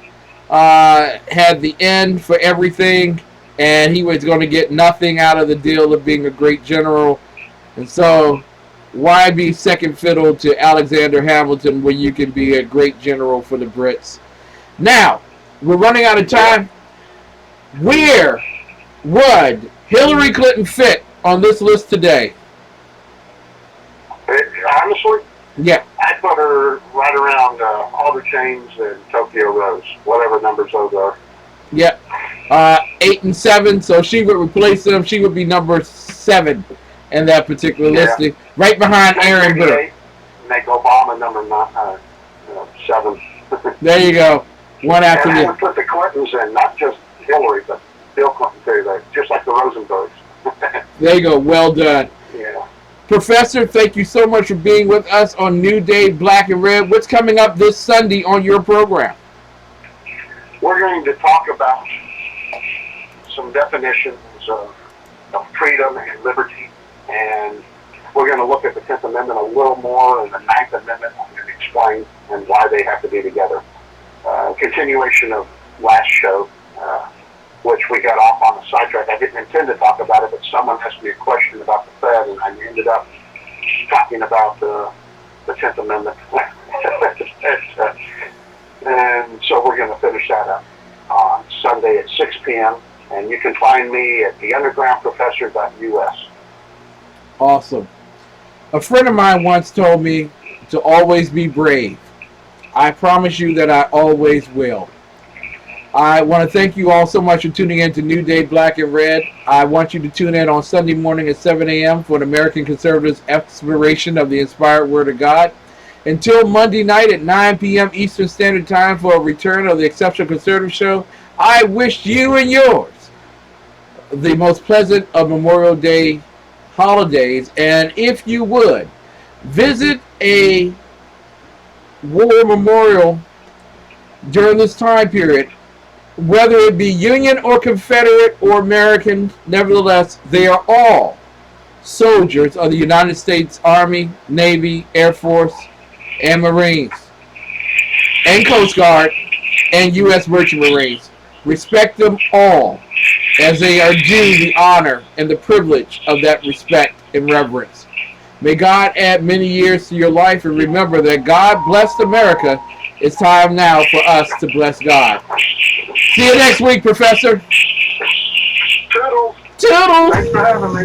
[SPEAKER 1] had the end for everything, and he was going to get nothing out of the deal of being a great general. And so, why be second fiddle to Alexander Hamilton when you can be a great general for the Brits? Now, we're running out of time. Where would Hillary Clinton fit on this list today?
[SPEAKER 2] Honestly?
[SPEAKER 1] Yeah.
[SPEAKER 2] I put her right around Alder Chains and Tokyo Rose, whatever numbers those are.
[SPEAKER 1] Yeah. 8 and 7, so she would replace them. She would be number 7 in that particular listing, right behind Aaron Burr.
[SPEAKER 2] Make Obama number 7.
[SPEAKER 1] There you go. One after
[SPEAKER 2] the other. And I
[SPEAKER 1] the
[SPEAKER 2] would put the Clintons in, not just Hillary, but Bill Clinton too, just like the Rosenbergs.
[SPEAKER 1] There you go. Well done.
[SPEAKER 2] Yeah.
[SPEAKER 1] Professor, thank you so much for being with us on New Day Black and Red. What's coming up this Sunday on your program?
[SPEAKER 2] We're going to talk about some definitions of freedom and liberty, and we're going to look at the 10th Amendment a little more, and the 9th Amendment, I'm going to explain and why they have to be together. Continuation of last show, which we got off on a sidetrack. I didn't intend to talk about it, but someone asked me a question about the Fed, and I ended up talking about the 10th Amendment. And so we're going to finish that up on Sunday at 6 p.m., and you can find me at theundergroundprofessor.us.
[SPEAKER 1] Awesome. A friend of mine once told me to always be brave. I promise you that I always will. I want to thank you all so much for tuning in to New Day Black and Red. I want you to tune in on Sunday morning at 7 a.m. for the American Conservatives' exploration of the inspired Word of God. Until Monday night at 9 p.m. Eastern Standard Time for a return of the Exceptional Conservative Show, I wish you and yours the most pleasant of Memorial Day holidays. And if you would, visit a war memorial during this time period, whether it be Union or Confederate or American, nevertheless, they are all soldiers of the United States Army, Navy, Air Force, and Marines, and Coast Guard, and U.S. Merchant Marines. Respect them all, as they are due the honor and the privilege of that respect and reverence. May God add many years to your life, and remember that God blessed America. It's time now for us to bless God. See you next week, Professor.
[SPEAKER 2] Toodles.
[SPEAKER 1] Toodles.
[SPEAKER 2] Thanks for having me.